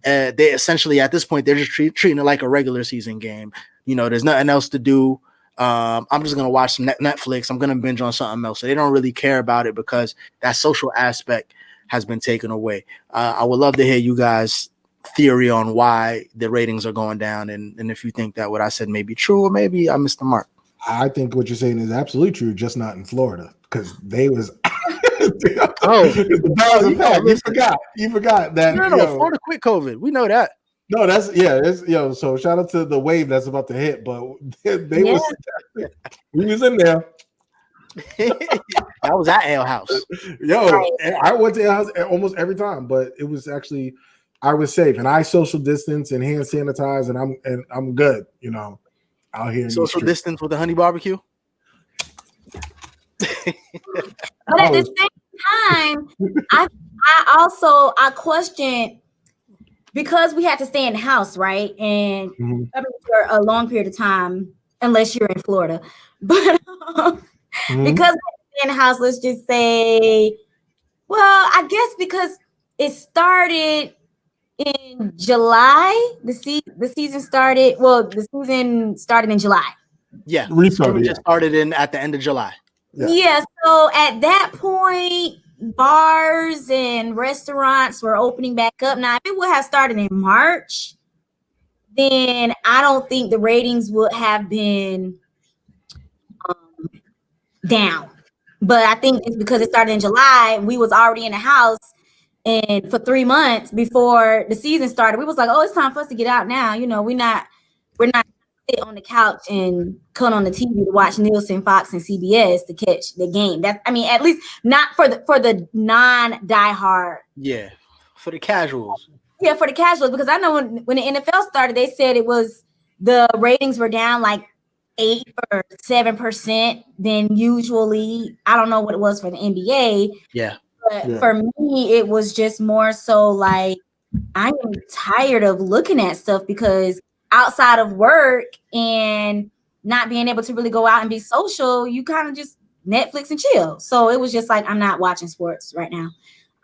Speaker 6: they essentially, at this point, they're just treating it like a regular season game. There's nothing else to do. I'm just going to watch some Netflix. I'm going to binge on something else. So they don't really care about it because that social aspect has been taken away. I would love to hear you guys' theory on why the ratings are going down, and if you think that what I said may be true, or maybe I missed the mark.
Speaker 1: I think what you're saying is absolutely true, just not in Florida, because they was You forgot that.
Speaker 6: No, Florida quit COVID. We know that.
Speaker 1: No, so shout out to the wave that's about to hit, but we was in there.
Speaker 6: That was at Ale House.
Speaker 1: I went to Ale House almost every time, but it was actually, I was safe, and I social distance and hand sanitize, and I'm good, out here.
Speaker 6: Social distance with the honey barbecue.
Speaker 5: But at the same time, I questioned, because we had to stay in the house, right? And for a long period of time, unless you're in Florida. But because we had to stay in the house, let's just say, well, I guess because it started in July, the season started. Well, the season started in July.
Speaker 6: Yeah, we just started at the end of July.
Speaker 5: Yeah. So at that point, bars and restaurants were opening back up. Now, if it would have started in March, then I don't think the ratings would have been down. But I think it's because it started in July, and we was already in the house. And for 3 months before the season started, we was like, oh, it's time for us to get out now. We're not sit on the couch and cut on the TV to watch Nielsen, Fox, and CBS to catch the game. At least not for the non-diehard.
Speaker 6: Yeah, for the casuals.
Speaker 5: Yeah, for the casuals, because I know when the NFL started, they said the ratings were down like 8 or 7% than usually. I don't know what it was for the NBA.
Speaker 6: Yeah.
Speaker 5: But for me, it was just more so like, I am tired of looking at stuff, because outside of work and not being able to really go out and be social, you kind of just Netflix and chill. So it was just like, I'm not watching sports right now.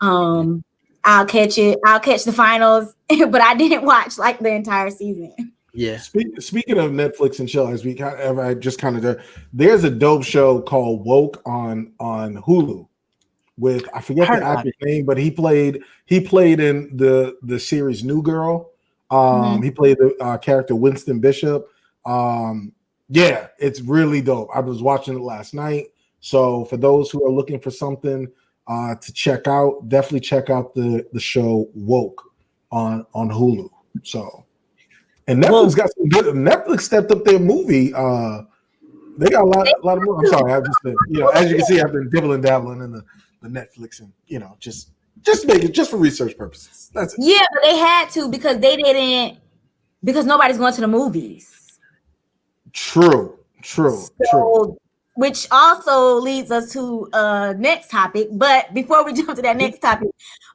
Speaker 5: I'll catch the finals, but I didn't watch like the entire season.
Speaker 6: Yeah.
Speaker 1: Speaking of Netflix and chill, there's a dope show called Woke on Hulu. With, I forget the actor's name, but he played in the series New Girl. He played the character Winston Bishop. It's really dope. I was watching it last night. So for those who are looking for something to check out, definitely check out the show Woke on Hulu. So, and Netflix got some good. Netflix stepped up their movie. They got a lot of movies. I'm sorry, I've just been, as you can see, I've been dibbling dabbling in the Netflix, and just make it just for research purposes. That's it.
Speaker 5: Yeah, but they had to, because because nobody's going to the movies.
Speaker 1: True.
Speaker 5: Which also leads us to next topic. But before we jump to that next topic,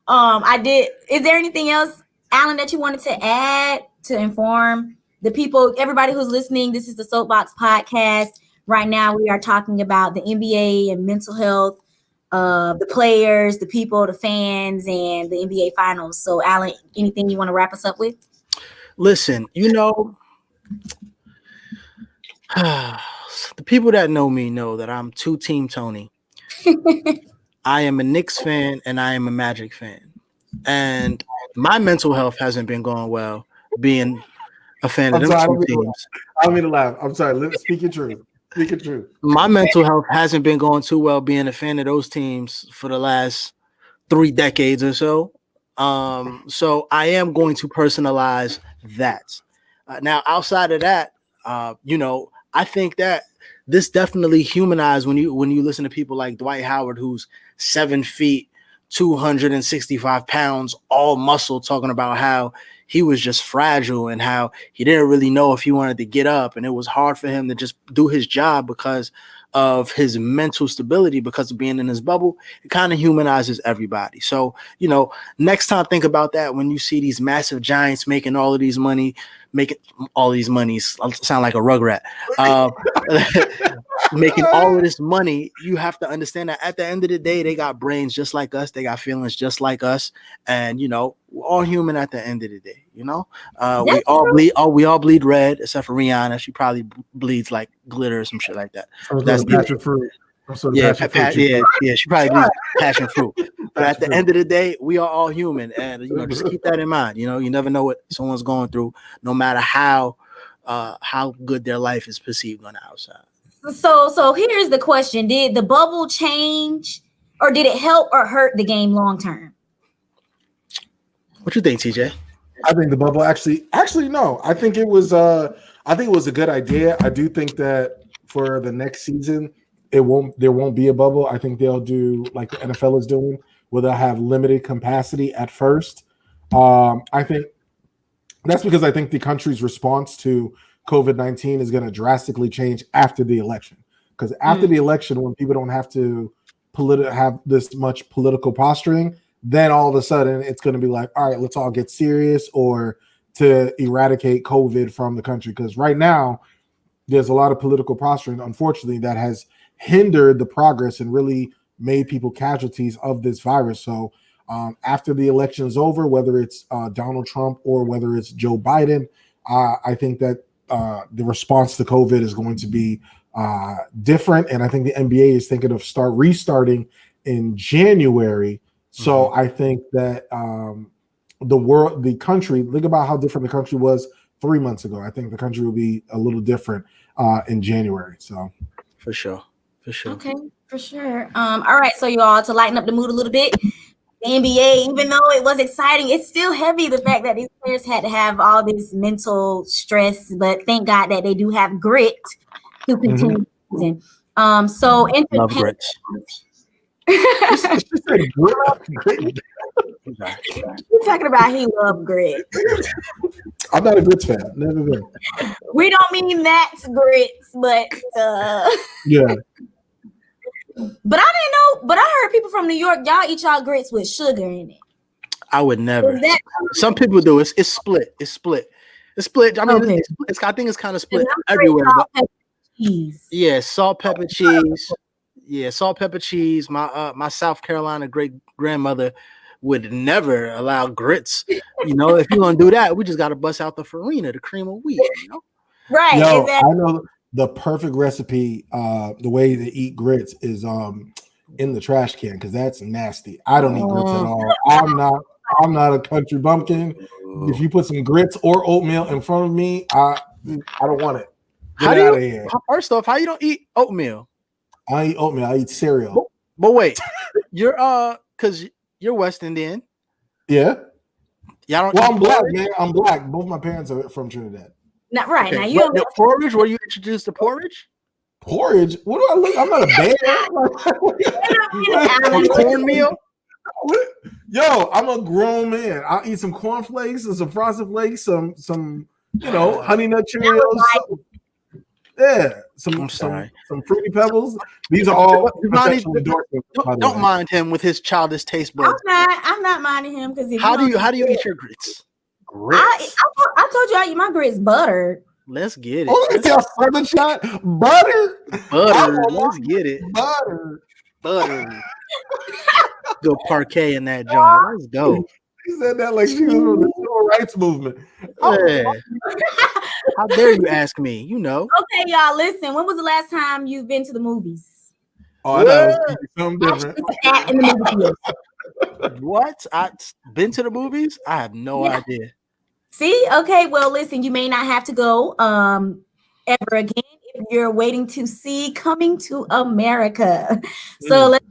Speaker 5: is there anything else, Alan, that you wanted to add to inform the people, everybody who's listening? This is the Soapboxx podcast. Right now we are talking about the NBA and mental health, the players, the people, the fans, and the NBA finals. So, Alan, anything you want to wrap us up with?
Speaker 6: Listen, The people that know me know that I'm two Team Tony. I am a Knicks fan and I am a Magic fan. And my mental health hasn't been going well being a fan of them two teams.
Speaker 1: I don't mean to laugh. I'm sorry. Speak your truth. Speak your truth.
Speaker 6: My mental health hasn't been going too well being a fan of those teams for the last 3 decades or so. So I am going to personalize that. Now, outside of that, I think that this definitely humanized when you listen to people like Dwight Howard, who's 7 feet, 265 pounds, all muscle, talking about how he was just fragile and how he didn't really know if he wanted to get up. And it was hard for him to just do his job because of his mental stability, because of being in his bubble. It kind of humanizes everybody. So, next time, think about that when you see these massive giants making all of these money, sound like a rugrat. Making all of this money, you have to understand that at the end of the day, they got brains just like us. They got feelings just like us. And, we're all human at the end of the day, we all bleed red, except for Rihanna. She probably bleeds like glitter or some shit like that.
Speaker 1: That's passion fruit.
Speaker 6: Yeah, she probably bleeds passion fruit. But at the end of the day, we are all human. And, just keep that in mind. You never know what someone's going through, no matter how good their life is perceived on the outside.
Speaker 5: So here's the question. Did the bubble change, or did it help or hurt the game long term?
Speaker 6: What you think, TJ?
Speaker 1: I think the bubble actually no. I think it was a good idea. I do think that for the next season, there won't be a bubble. I think they'll do like the NFL is doing, where they'll have limited capacity at first. I think that's because I think the country's response to COVID-19 is going to drastically change after the election. Because after the election, when people don't have to have this much political posturing, then all of a sudden it's going to be like, all right, let's all get serious, or to eradicate COVID from the country. Because right now, there's a lot of political posturing, unfortunately, that has hindered the progress and really made people casualties of this virus. So after the election is over, whether it's Donald Trump or whether it's Joe Biden, I think that the response to COVID is going to be different. And I think the NBA is thinking of restarting in January. So I think that the country, think about how different the country was 3 months ago. I think the country will be a little different in January. So
Speaker 6: for sure.
Speaker 5: Okay, for sure. All right. So you all, to lighten up the mood a little bit, the NBA, even though it was exciting, it's still heavy, the fact that these players had to have all this mental stress, but thank God that they do have grit to continue the season.
Speaker 6: Love grits.
Speaker 5: You're talking about he loved grit.
Speaker 1: I'm not a grits fan. Never been.
Speaker 5: We don't mean that's grits, but
Speaker 1: yeah.
Speaker 5: But I didn't know. But I heard people from New York, y'all eat y'all grits with sugar in it.
Speaker 6: I would never. Some people do. It's split. It's split. I mean, okay. I think it's kind of split everywhere.
Speaker 5: Cheese.
Speaker 6: Yeah, salt, pepper, cheese. Yeah, salt, pepper, cheese. My South Carolina great grandmother would never allow grits. If you're gonna do that, we just gotta bust out the farina, the cream of wheat.
Speaker 5: Right.
Speaker 1: Yo, exactly. I know the perfect recipe. The way to eat grits is in the trash can, because that's nasty. I don't eat grits at all. I'm not a country bumpkin. If you put some grits or oatmeal in front of me, I don't want it.
Speaker 6: First off, how you don't eat oatmeal?
Speaker 1: I eat oatmeal. I eat cereal.
Speaker 6: But wait, you're because you're West Indian.
Speaker 1: Yeah.
Speaker 6: Y'all don't.
Speaker 1: Well, I'm black, man. I'm black. Both my parents are from Trinidad.
Speaker 5: Not right.
Speaker 6: Okay.
Speaker 5: Now you
Speaker 6: the porridge. Were you introduced to porridge?
Speaker 1: Porridge? What do I look? I'm not a bear.
Speaker 6: Cornmeal.
Speaker 1: Yo, I'm a grown man. I'll eat some cornflakes and some frosted flakes, some honey nut Cheerios. Some Fruity Pebbles. These are all.
Speaker 6: Don't mind him with his childish taste buds.
Speaker 5: I'm not minding him because
Speaker 6: how do you eat your grits?
Speaker 5: I told you I eat my grits buttered.
Speaker 6: Let's get it.
Speaker 1: Oh, look at y'all southern shot. Butter.
Speaker 6: Let's get it. Butter. Go parquet in that joint. Let's go.
Speaker 1: He said that like she was from the civil rights movement.
Speaker 6: Yeah. How dare you ask me?
Speaker 5: Okay, Okay, y'all, listen. When was the last time you've been to the movies?
Speaker 1: Oh, I thought it was gonna be something different.
Speaker 5: Actually, in the movie theater.
Speaker 6: What? I've been to the movies? I have no idea.
Speaker 5: See, okay, well, listen, you may not have to go ever again if you're waiting to see Coming to America. So let's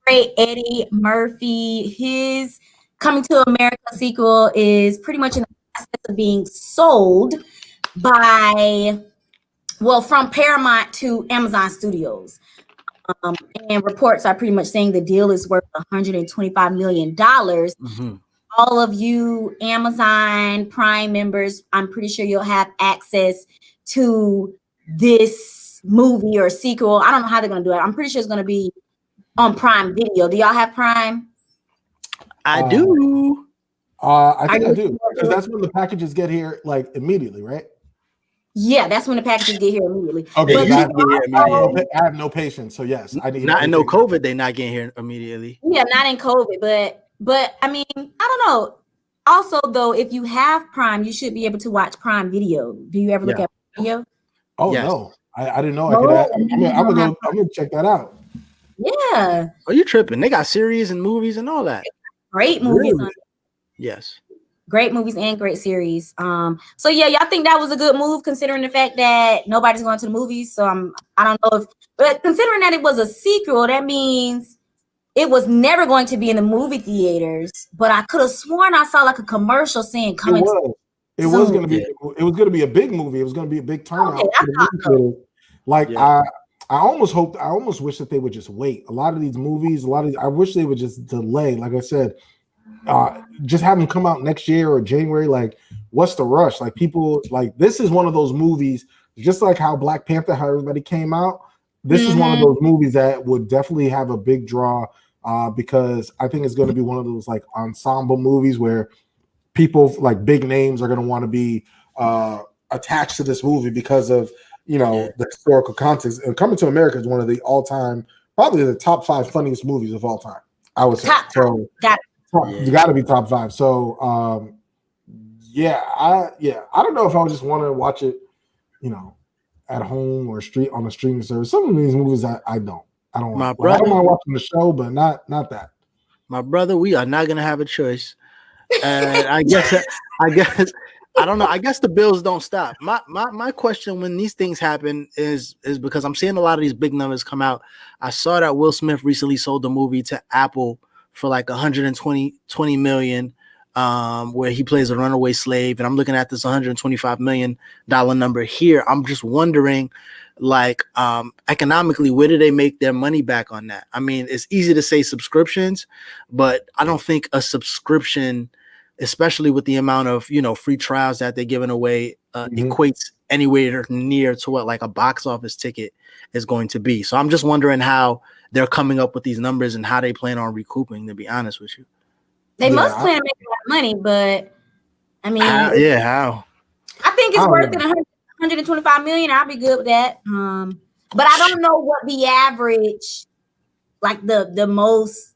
Speaker 5: celebrate Eddie Murphy. His Coming to America sequel is pretty much in the process of being sold from Paramount to Amazon Studios. And reports are pretty much saying the deal is worth $125 million.
Speaker 6: Mm-hmm.
Speaker 5: All of you Amazon Prime members, I'm pretty sure you'll have access to this movie or sequel. I don't know how they're going to do it. I'm pretty sure it's going to be on Prime Video. Do y'all have Prime?
Speaker 6: I do.
Speaker 1: I think I do. Because that's when the packages get here like immediately, right?
Speaker 5: Yeah, that's when the packages get here immediately.
Speaker 1: Okay,
Speaker 5: But
Speaker 1: I have no patience, so yes, I need.
Speaker 6: Not in no COVID. They not getting here immediately.
Speaker 5: yeah, not in COVID, but I mean, I don't know. Also, though, if you have Prime, you should be able to watch Prime Video. Do you ever look at video?
Speaker 1: Oh
Speaker 6: Yes.
Speaker 1: no, I didn't know I could. I'm gonna check that out.
Speaker 5: Yeah,
Speaker 6: Oh, you tripping? They got series and movies and all that.
Speaker 5: great movies.
Speaker 1: Really?
Speaker 6: Yes.
Speaker 5: Great movies and great series. So yeah, y'all think that was a good move considering the fact that nobody's going to the movies. So I don't know but considering that it was a sequel, that means it was never going to be in the movie theaters. But I could have sworn I saw like a commercial saying coming.
Speaker 1: It was going to be a big movie. It was going to be a big turnout. Like I almost wish that they would just wait. A lot of these movies, I wish they would just delay. Like I said. Just have them come out next year or January. Like, what's the rush? Like, people like this is one of those movies, just like how Black Panther, how everybody came out. This is one of those movies that would definitely have a big draw because I think it's going to be one of those like ensemble movies where people like big names are going to want to be attached to this movie because of the historical context. And Coming to America is one of the all-time, probably the top 5 funniest movies of all time. I would say. You got to be top 5. So, I don't know if I would just want to watch it, at home or on a streaming service. Some of these movies I don't want. I don't mind watching the show, but not that.
Speaker 6: My brother, we are not gonna have a choice. And I guess I don't know. I guess the bills don't stop. My question when these things happen is because I'm seeing a lot of these big numbers come out. I saw that Will Smith recently sold the movie to Apple for like 120 million, where he plays a runaway slave, and I'm looking at this $125 million number here. I'm just wondering, like, economically, where do they make their money back on that? I mean, it's easy to say subscriptions, but I don't think a subscription, especially with the amount of free trials that they're giving away, equates anywhere near to what like a box office ticket is going to be. So I'm just wondering how they're coming up with these numbers and how they plan on recouping, to be honest with you.
Speaker 5: They must plan to make a lot of money, but I mean,
Speaker 6: how?
Speaker 5: I think it's worth it. 125 million. I'll be good with that. But I don't know what the average, like the most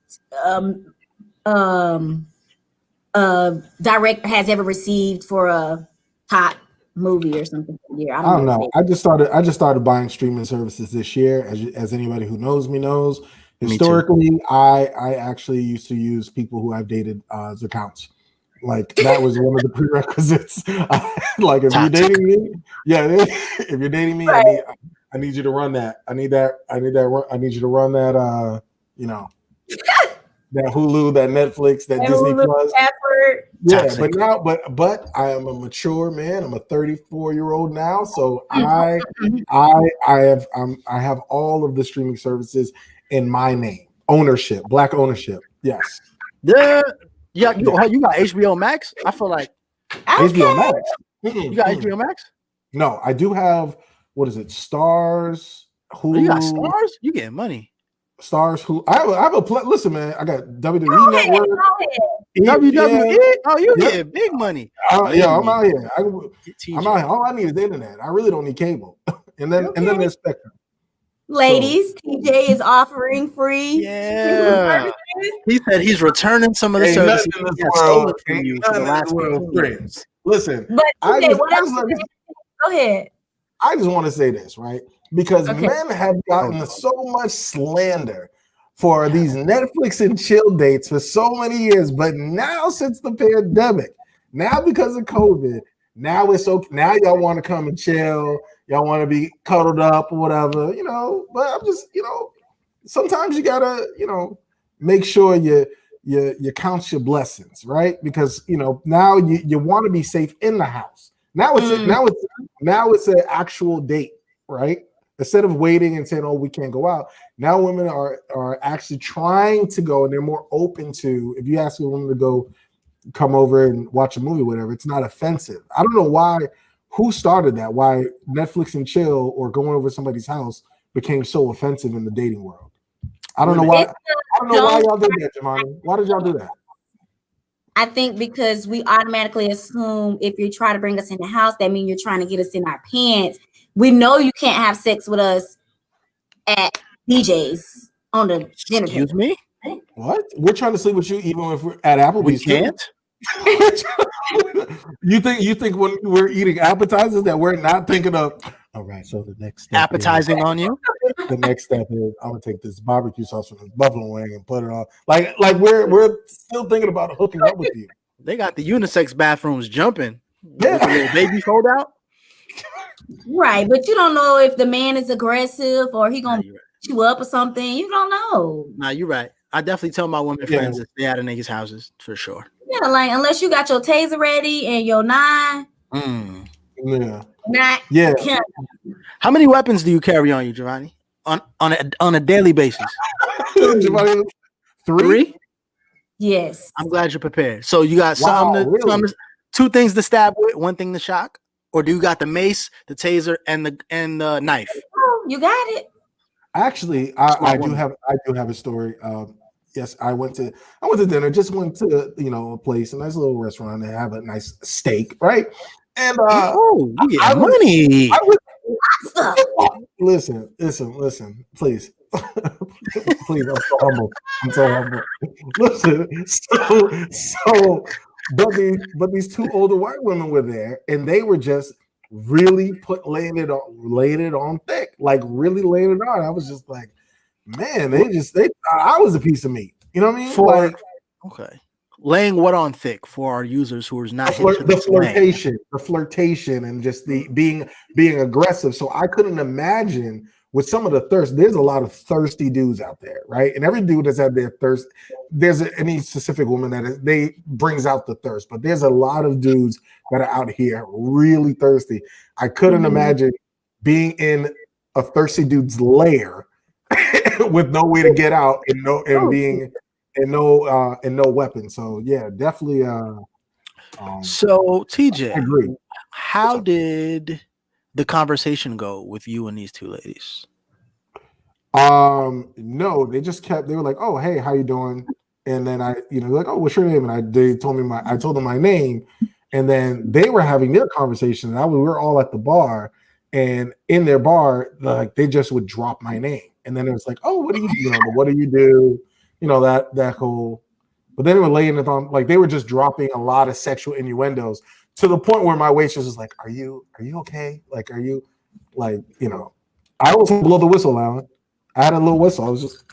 Speaker 5: director has ever received for a top movie or something. Yeah,
Speaker 1: I don't know. I just started buying streaming services this year. As anybody who knows me knows, historically, I actually used to use people who I've dated as accounts. Like that was one of the prerequisites. Like if you're dating me, if you're dating me, right. I need you to run that. I need you to run that. That Hulu, that Netflix, that Disney Plus. Yeah, but I am a mature man. I'm a 34-year-old now, so I have all of the streaming services in my name. Ownership, Black ownership. Yes.
Speaker 6: Yeah. You got HBO Max? I feel like
Speaker 1: HBO Max.
Speaker 6: You got HBO Max?
Speaker 1: No, I do have. What is it? Stars. Hulu.
Speaker 6: You got Stars? You getting money?
Speaker 1: Stars, who I have a listen, man. I got WWE Network.
Speaker 6: WWE. Oh, you getting big money.
Speaker 1: I'm out here. I'm out here. All I need is the internet. I really don't need cable. and then there's Spectrum.
Speaker 5: Ladies, TJ is offering free.
Speaker 6: Yeah. He said he's returning some of the services he stolen from you for the last 2 years.
Speaker 1: Listen,
Speaker 5: but TJ, go ahead.
Speaker 1: I just want to say this, right? Because
Speaker 5: Okay.
Speaker 1: men have gotten so much slander for these Netflix and chill dates for so many years, but now since the pandemic, now because of COVID, now it's okay. Now y'all want to come and chill, y'all want to be cuddled up or whatever, you know. But I'm just, you know, sometimes you gotta, you know, make sure you count your blessings, right? Because you know now you want to be safe in the house. Now it's an actual date, right? Instead of waiting and saying, "Oh, we can't go out." Now women are actually trying to go, and they're more open to. If you ask a woman to come over and watch a movie, whatever, it's not offensive. I don't know why. Who started that? Why Netflix and chill or going over somebody's house became so offensive in the dating world? I don't know why. I don't know why y'all did that, Javonni. Why did y'all do that?
Speaker 5: I think because we automatically assume if you try to bring us in the house, that means you're trying to get us in our pants. We know you can't have sex with us at DJ's on the dinner table.
Speaker 6: Excuse me?
Speaker 1: What? We're trying to sleep with you even if we're at Applebee's.
Speaker 6: We can't.
Speaker 1: You think when we're eating appetizers that we're not thinking of? All right, so the next step
Speaker 6: Appetizing on you.
Speaker 1: The next step is I'm gonna take this barbecue sauce from this buffalo wing and put it on. Like we're still thinking about hooking up with you.
Speaker 6: They got the unisex bathrooms jumping.
Speaker 1: Yeah.
Speaker 6: With the little baby fold out.
Speaker 5: Right, but you don't know if the man is aggressive or he gonna beat you up or something. You don't know.
Speaker 6: Nah, you're right. I definitely tell my women friends to stay out of niggas' houses for sure.
Speaker 5: Yeah, like unless you got your taser ready and your 9.
Speaker 1: Yeah.
Speaker 5: Not
Speaker 1: Yeah.
Speaker 6: How many weapons do you carry on you, Javonni? On a daily basis?
Speaker 1: Javonni, 3?
Speaker 5: Yes.
Speaker 6: I'm glad you're prepared. So you got
Speaker 1: really?
Speaker 6: 2 things to stab with, 1 thing to shock, or do you got the mace, the taser, and the knife?
Speaker 5: Oh, you got it.
Speaker 1: Actually, I do have a story. Yes, I went to dinner. Just went to a place, a nice little restaurant. They have a nice steak, right? And
Speaker 6: you get money.
Speaker 1: Listen, please. Please, I'm so humble. Listen, but these 2 older white women were there, and they were just really laid it on thick, like really laid it on. I was just like, man, they thought I was a piece of meat. You know what I mean?
Speaker 6: Okay. Laying what on thick for our users who is not
Speaker 1: the flirtation and just the being aggressive. So I couldn't imagine with some of the thirst. There's a lot of thirsty dudes out there, right? And every dude has had their thirst. There's any specific woman that brings out the thirst, but there's a lot of dudes that are out here really thirsty. I couldn't imagine being in a thirsty dude's lair with no way to get out and no weapon. So yeah, definitely.
Speaker 6: So TJ,
Speaker 1: I agree.
Speaker 6: How did the conversation go with you and these 2 ladies?
Speaker 1: No, they were like, "Oh, hey, how you doing?" And then like, "Oh, what's your name?" And they told me I told them my name, and then they were having their conversation. And we were all at the bar, and in their bar, like they just would drop my name, and then it was like, "Oh, what do you do? What do you do?" That whole. But then they were laying it on, like they were just dropping a lot of sexual innuendos to the point where my waitress was like, "Are you okay? Like, are you like, I was blow the whistle, Alan. I had a little whistle. I was just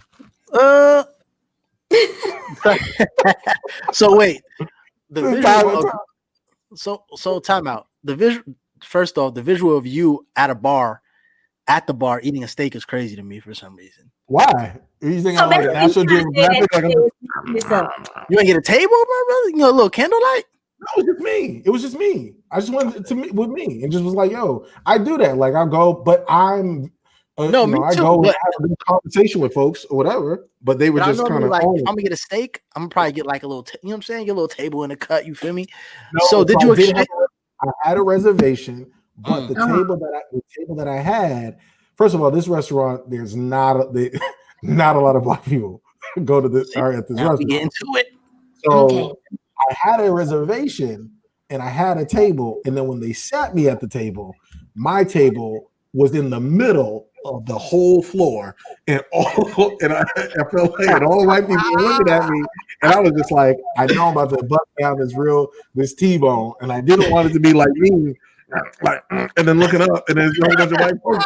Speaker 6: So wait. The visual so time out. First off, the visual of you at the bar eating a steak is crazy to me for some reason.
Speaker 1: Why? You think I'm like a National Geographic?
Speaker 6: You ain't get a table, brother? A little candlelight?
Speaker 1: No, it was just me. I just wanted to meet with me and just was like, yo, I do that. Like I go, but I'm I go and have a good conversation with folks or whatever. But they were just kind of
Speaker 6: like, if I'm gonna get a steak, I'm gonna probably get like a little, you know what I'm saying? Get a little table in the cut. You feel me?
Speaker 1: No,
Speaker 6: so did you?
Speaker 1: I had a reservation, but the table that I had. First of all, this restaurant, there's not a lot of Black people go to this at this restaurant.
Speaker 6: Get into it.
Speaker 1: So I had a reservation and I had a table, and then when they sat me at the table, my table was in the middle of the whole floor, and I felt like all the white people were looking at me, and I was just like, I know I'm about to bust down this T-bone, and I didn't want it to be like me like, and then looking up, and there's a whole bunch of white folks.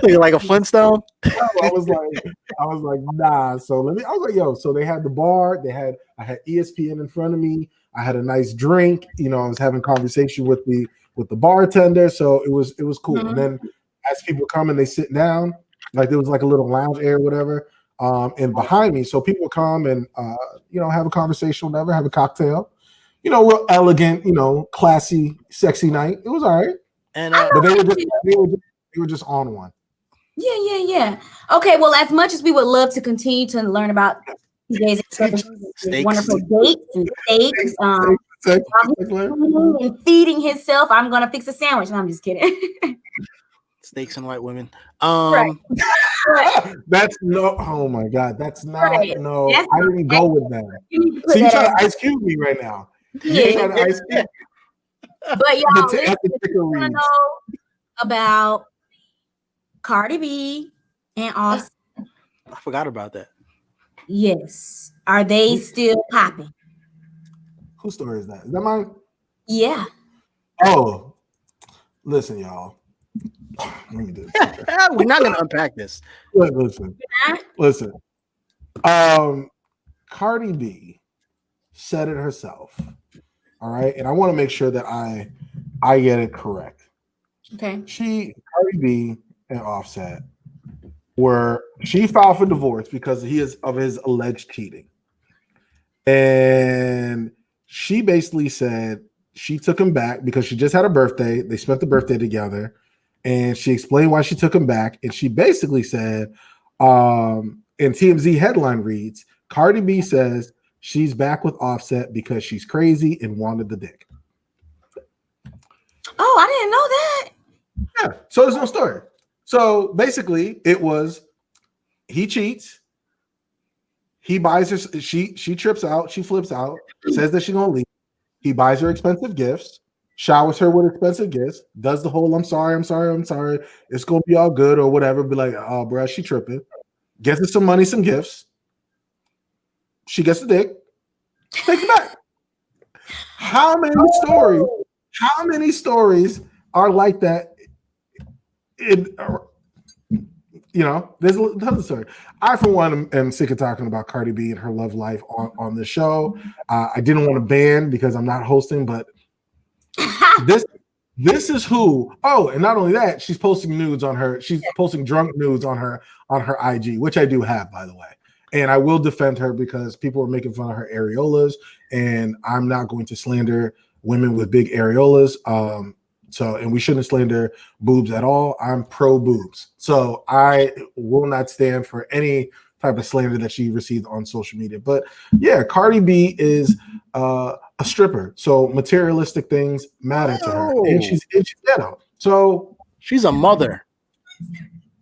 Speaker 6: Looking like a Flintstone.
Speaker 1: I was like, nah. So I was like, yo. So they had the bar. I had ESPN in front of me. I had a nice drink. You know, I was having conversation with the bartender. So it was cool.
Speaker 5: Mm-hmm.
Speaker 1: And then as people come and they sit down, like there was like a little lounge area, whatever. And behind me, so people come and you know, have a conversation, whatever, have a cocktail. You know, real elegant, you know, classy, sexy night. It was all right.
Speaker 6: And
Speaker 1: But they were just on one.
Speaker 5: Yeah. Okay, well, as much as we would love to continue to learn about today's wonderful dates and steaks, and feeding himself, I'm gonna fix a sandwich. No, I'm just kidding.
Speaker 6: Steaks and white women.
Speaker 5: Right.
Speaker 1: That's no. Oh my God, that's not
Speaker 5: Right.
Speaker 1: no.
Speaker 5: That's
Speaker 1: I didn't go with that.
Speaker 5: You
Speaker 1: So you trying to ice cube me right now? You trying to ice cube?
Speaker 5: But y'all, listen,
Speaker 1: at the ticker
Speaker 5: want to
Speaker 1: reads.
Speaker 5: know about Cardi B and Offset?
Speaker 6: I forgot about that.
Speaker 5: Yes. Are they still popping?
Speaker 1: Whose story is that? Is that mine?
Speaker 5: Yeah.
Speaker 1: Oh, listen, y'all. Let me do this.
Speaker 6: We're not gonna unpack this.
Speaker 1: Listen. Cardi B said it herself. All right, and I want to make sure that I get it correct.
Speaker 5: Okay.
Speaker 1: Cardi B and Offset she filed for divorce because of his alleged cheating. And she basically said she took him back because she just had a birthday. They spent the birthday together, and she explained why she took him back. And she basically said, and TMZ headline reads, Cardi B says she's back with Offset because she's crazy and wanted the dick.
Speaker 5: Oh, I didn't know that.
Speaker 1: Yeah. So there's no story. So basically, it was he cheats. He buys her. She trips out. She flips out. Says that she's gonna leave. He buys her expensive gifts. Showers her with expensive gifts. Does the whole I'm sorry. It's gonna be all good or whatever. Be like, oh, bro, she tripping. Gets her some money, some gifts. She gets the dick. Takes it back. How many stories are like that? There's a ton of story. I, for one, am sick of talking about Cardi B and her love life on the show. I didn't want to ban because I'm not hosting, but this is who. Oh, and not only that, she's posting nudes on her. She's posting drunk nudes on her IG, which I do have, by the way. And I will defend her because people are making fun of her areolas, and I'm not going to slander women with big areolas. And we shouldn't slander boobs at all. I'm pro boobs. So I will not stand for any type of slander that she received on social media. But yeah, Cardi B is a stripper. So materialistic things matter to her. And she's ghetto. So
Speaker 6: she's a mother.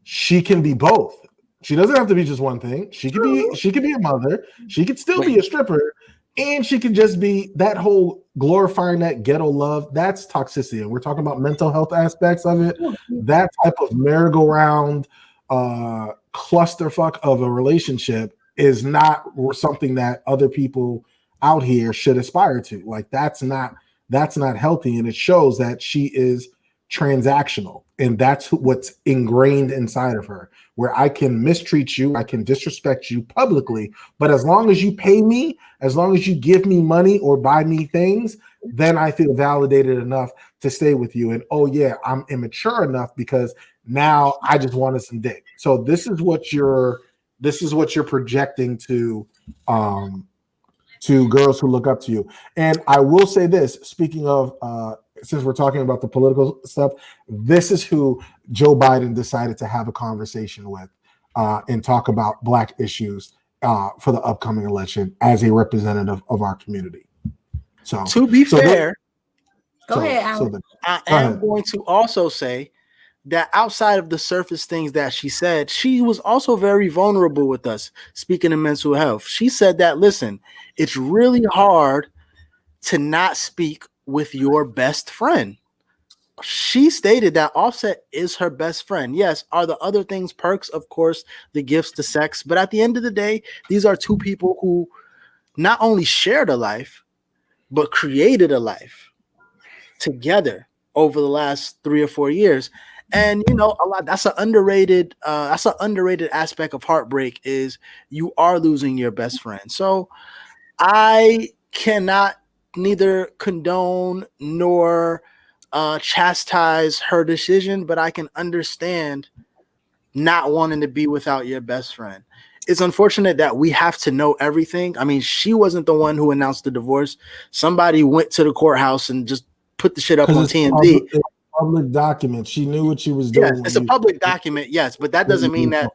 Speaker 1: She can be both. She doesn't have to be just one thing. She could be a mother. She could still be a stripper. And she could just be that whole glorifying that ghetto love. That's toxicity. And we're talking about mental health aspects of it. That type of merry-go-round clusterfuck of a relationship is not something that other people out here should aspire to. Like that's not healthy. And it shows that she is transactional. And that's what's ingrained inside of her, where I can mistreat you, I can disrespect you publicly, but as long as you pay me, as long as you give me money or buy me things, then I feel validated enough to stay with you. And oh yeah, I'm immature enough because now I just wanted some dick. So this is what you're projecting to girls who look up to you. And I will say this, speaking of since we're talking about the political stuff, this is who Joe Biden decided to have a conversation with and talk about Black issues for the upcoming election as a representative of our community. So
Speaker 6: to be fair,
Speaker 5: go ahead, Alan.
Speaker 6: I am going to also say that outside of the surface things that she said, she was also very vulnerable with us, speaking of mental health. She said that, listen, it's really hard to not speak with your best friend. She stated that Offset is her best friend. Yes, are the other things perks? Of course, the gifts, the sex. But at the end of the day, these are two people who not only shared a life, but created a life. together over the last 3 or 4 years. And a lot that's an underrated aspect of heartbreak is you are losing your best friend. So I cannot neither condone nor chastise her decision, but I can understand not wanting to be without your best friend. It's unfortunate that we have to know everything. I mean, she wasn't the one who announced the divorce. Somebody went to the courthouse and just put the shit up on TMZ.
Speaker 1: It's public document. She knew what she was doing.
Speaker 6: Yes, it's a public document, yes, but that doesn't mean that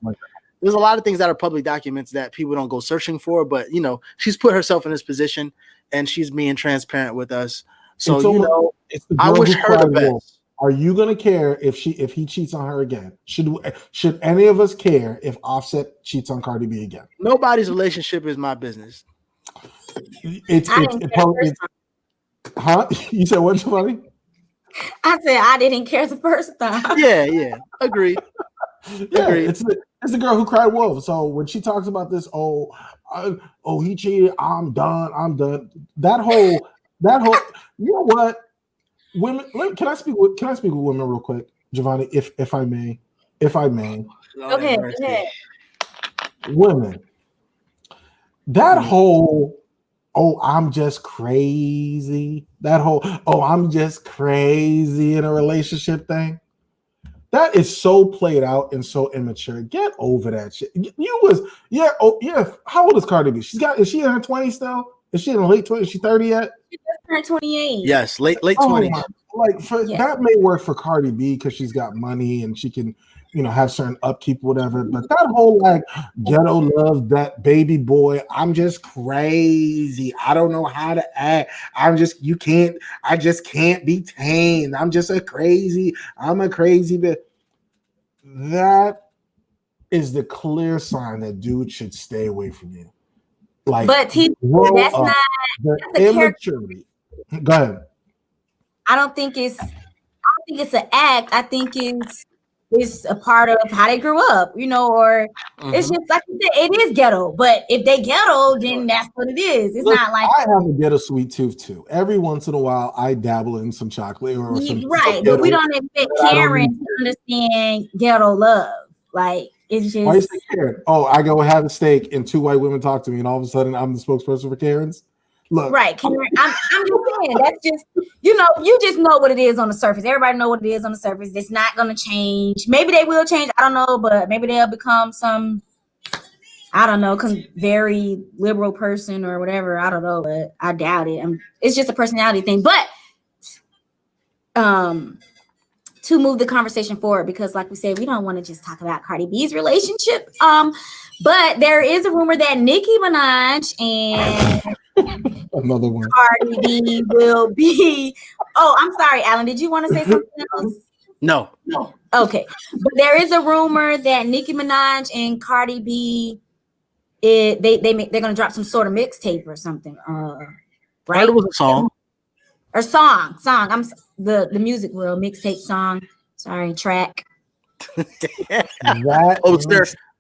Speaker 6: there's a lot of things that are public documents that people don't go searching for. But she's put herself in this position and she's being transparent with us. So I wish her the best.
Speaker 1: Are you gonna care if he cheats on her again? Should any of us care if Offset cheats on Cardi B again?
Speaker 6: Nobody's relationship is my business.
Speaker 1: Huh? You said what's funny?
Speaker 5: I said I didn't care the first time.
Speaker 6: Yeah. Agreed. Agreed.
Speaker 1: It's the girl who cried wolf. So when she talks about this, he cheated, I'm done. That whole you know what? Women, can I speak with women real quick, Javonni, if I may?
Speaker 5: Okay.
Speaker 1: Women, that whole I'm just crazy. That whole I'm just crazy in a relationship thing. That is so played out and so immature. Get over that shit. How old is Cardi B? Is she in her 20s still? Is she in the late 20s? Is she 30 yet?
Speaker 5: She just turned 28.
Speaker 6: Yes, late 20s.
Speaker 1: That may work for Cardi B because she's got money and she can, have certain upkeep, whatever. But that whole ghetto love, that baby boy, I'm just crazy. I don't know how to act. I just can't be tamed. I'm a crazy bitch. That is the clear sign that dude should stay away from you. But
Speaker 5: that's not
Speaker 1: the immaturity. Go ahead.
Speaker 5: I don't think it's an act. I think it's a part of how they grew up, or it's just like you said, it is ghetto. But if they ghetto, then that's what it is. It's not like
Speaker 1: I have a ghetto sweet tooth too. Every once in a while, I dabble in some chocolate or some
Speaker 5: right, but we don't expect Karen to understand ghetto love. Like it's just.
Speaker 1: Why you say Karen? I go have a steak and 2 white women talk to me, and all of a sudden I'm the spokesperson for Karen's. Look,
Speaker 5: right, Karen. I'm just saying that's just you just know what it is on the surface. Everybody know what it is on the surface. It's not gonna change. Maybe they will change. I don't know, but maybe they'll become some. I don't know, very liberal person or whatever. I don't know, but I doubt it. It's just a personality thing. But to move the conversation forward, because like we said, we don't want to just talk about Cardi B's relationship. But there is a rumor that Nicki Minaj and
Speaker 1: another one
Speaker 5: Cardi B will be. Oh, I'm sorry, Alan. Did you want to say something else?
Speaker 6: No.
Speaker 5: Okay, but there is a rumor that Nicki Minaj and Cardi B, they're gonna drop some sort of mixtape or something. Right?
Speaker 6: It was a song.
Speaker 5: Or song. I'm the music world mixtape song. Sorry, track.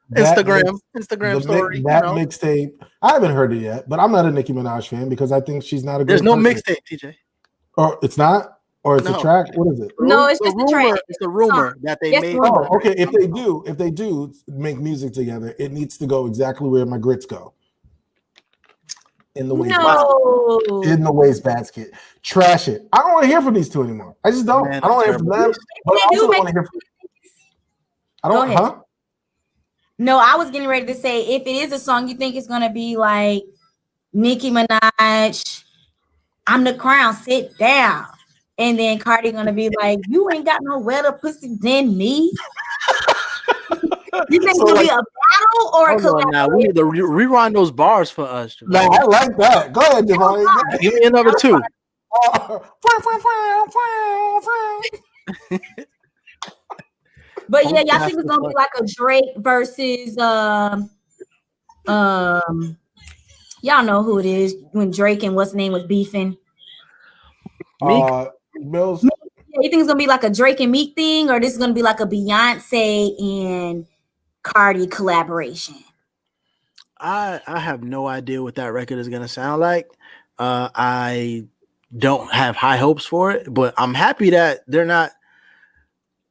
Speaker 5: Instagram
Speaker 6: story.
Speaker 1: That mixtape. I haven't heard it yet, but I'm not a Nicki Minaj fan because I think she's not a.
Speaker 6: There's no mixtape, TJ.
Speaker 1: Or it's not. Or it's a track. What is it?
Speaker 5: No, it's just a track.
Speaker 6: It's a rumor that they made.
Speaker 1: Oh, okay. If they do make music together, it needs to go exactly where my grits go. In the waste basket. Trash it. I don't want to hear from these two anymore. I just don't. I don't want to hear from them. But I also don't want to hear from. I don't. Huh?
Speaker 5: No, I was getting ready to say if it is a song, you think it's gonna be like Nicki Minaj, "I'm the crown, sit down," and then Cardi gonna be like, "You ain't got no wetter pussy than me." You think it's gonna be a battle or a collaboration?
Speaker 6: Now we need to rewind those bars for us.
Speaker 1: No, I like that. Go ahead, Javonni.
Speaker 6: Give me another 2.
Speaker 5: But yeah, y'all think it's gonna be like a Drake versus y'all know who it is when Drake and what's the name was beefing.
Speaker 1: Mills.
Speaker 5: Yeah, you think it's gonna be like a Drake and Meek thing, or this is gonna be like a Beyonce and Cardi collaboration?
Speaker 6: I have no idea what that record is gonna sound like. I don't have high hopes for it, but I'm happy that they're not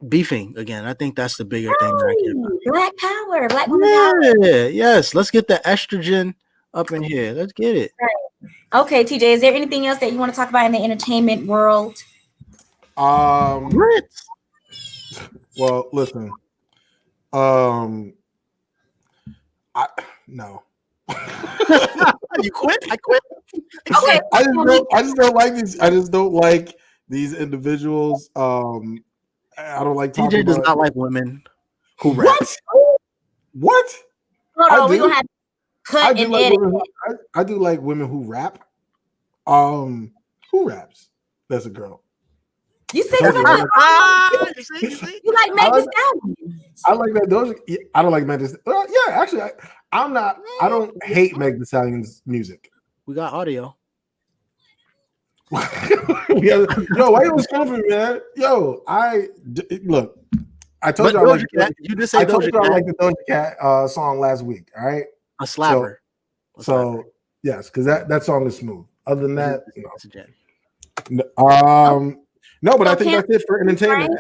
Speaker 6: beefing again. I think that's the bigger thing that I care about.
Speaker 5: Black power, black woman power.
Speaker 6: Yeah, yes. Let's get the estrogen up in here. Let's get it.
Speaker 5: Right. Okay, TJ, is there anything else that you want to talk about in the entertainment world?
Speaker 6: Grits.
Speaker 1: Well, listen. No.
Speaker 6: You quit? I quit.
Speaker 5: Okay.
Speaker 1: I just don't like these. I just don't like these individuals. I don't like talking
Speaker 6: TJ does
Speaker 1: about.
Speaker 6: not like women who rap.
Speaker 1: What?
Speaker 5: Hold
Speaker 1: I
Speaker 5: on, we're
Speaker 1: do.
Speaker 5: gonna have to
Speaker 1: I
Speaker 5: cut
Speaker 1: do
Speaker 5: and
Speaker 1: like
Speaker 5: edit.
Speaker 1: women I do like women who rap. Who raps? That's a girl.
Speaker 5: You say
Speaker 1: Told
Speaker 5: you
Speaker 1: you,
Speaker 5: like,
Speaker 1: right?
Speaker 6: You see?
Speaker 5: you like Meg Thee Stallion.
Speaker 1: I like that. I don't like Meg Thee Stallion. Yeah, actually, I'm not. I don't hate Meg Thee Stallion's music.
Speaker 6: We got audio.
Speaker 1: Yo, why you was coming, man? Yo, look. I told you I like.
Speaker 6: You just say
Speaker 1: I told
Speaker 6: Doja
Speaker 1: you I
Speaker 6: Cat.
Speaker 1: like the Doja Cat song last week. All right,
Speaker 6: A slapper.
Speaker 1: so yes, because that song is smooth. Other than that, no, but I think that's it for entertainment.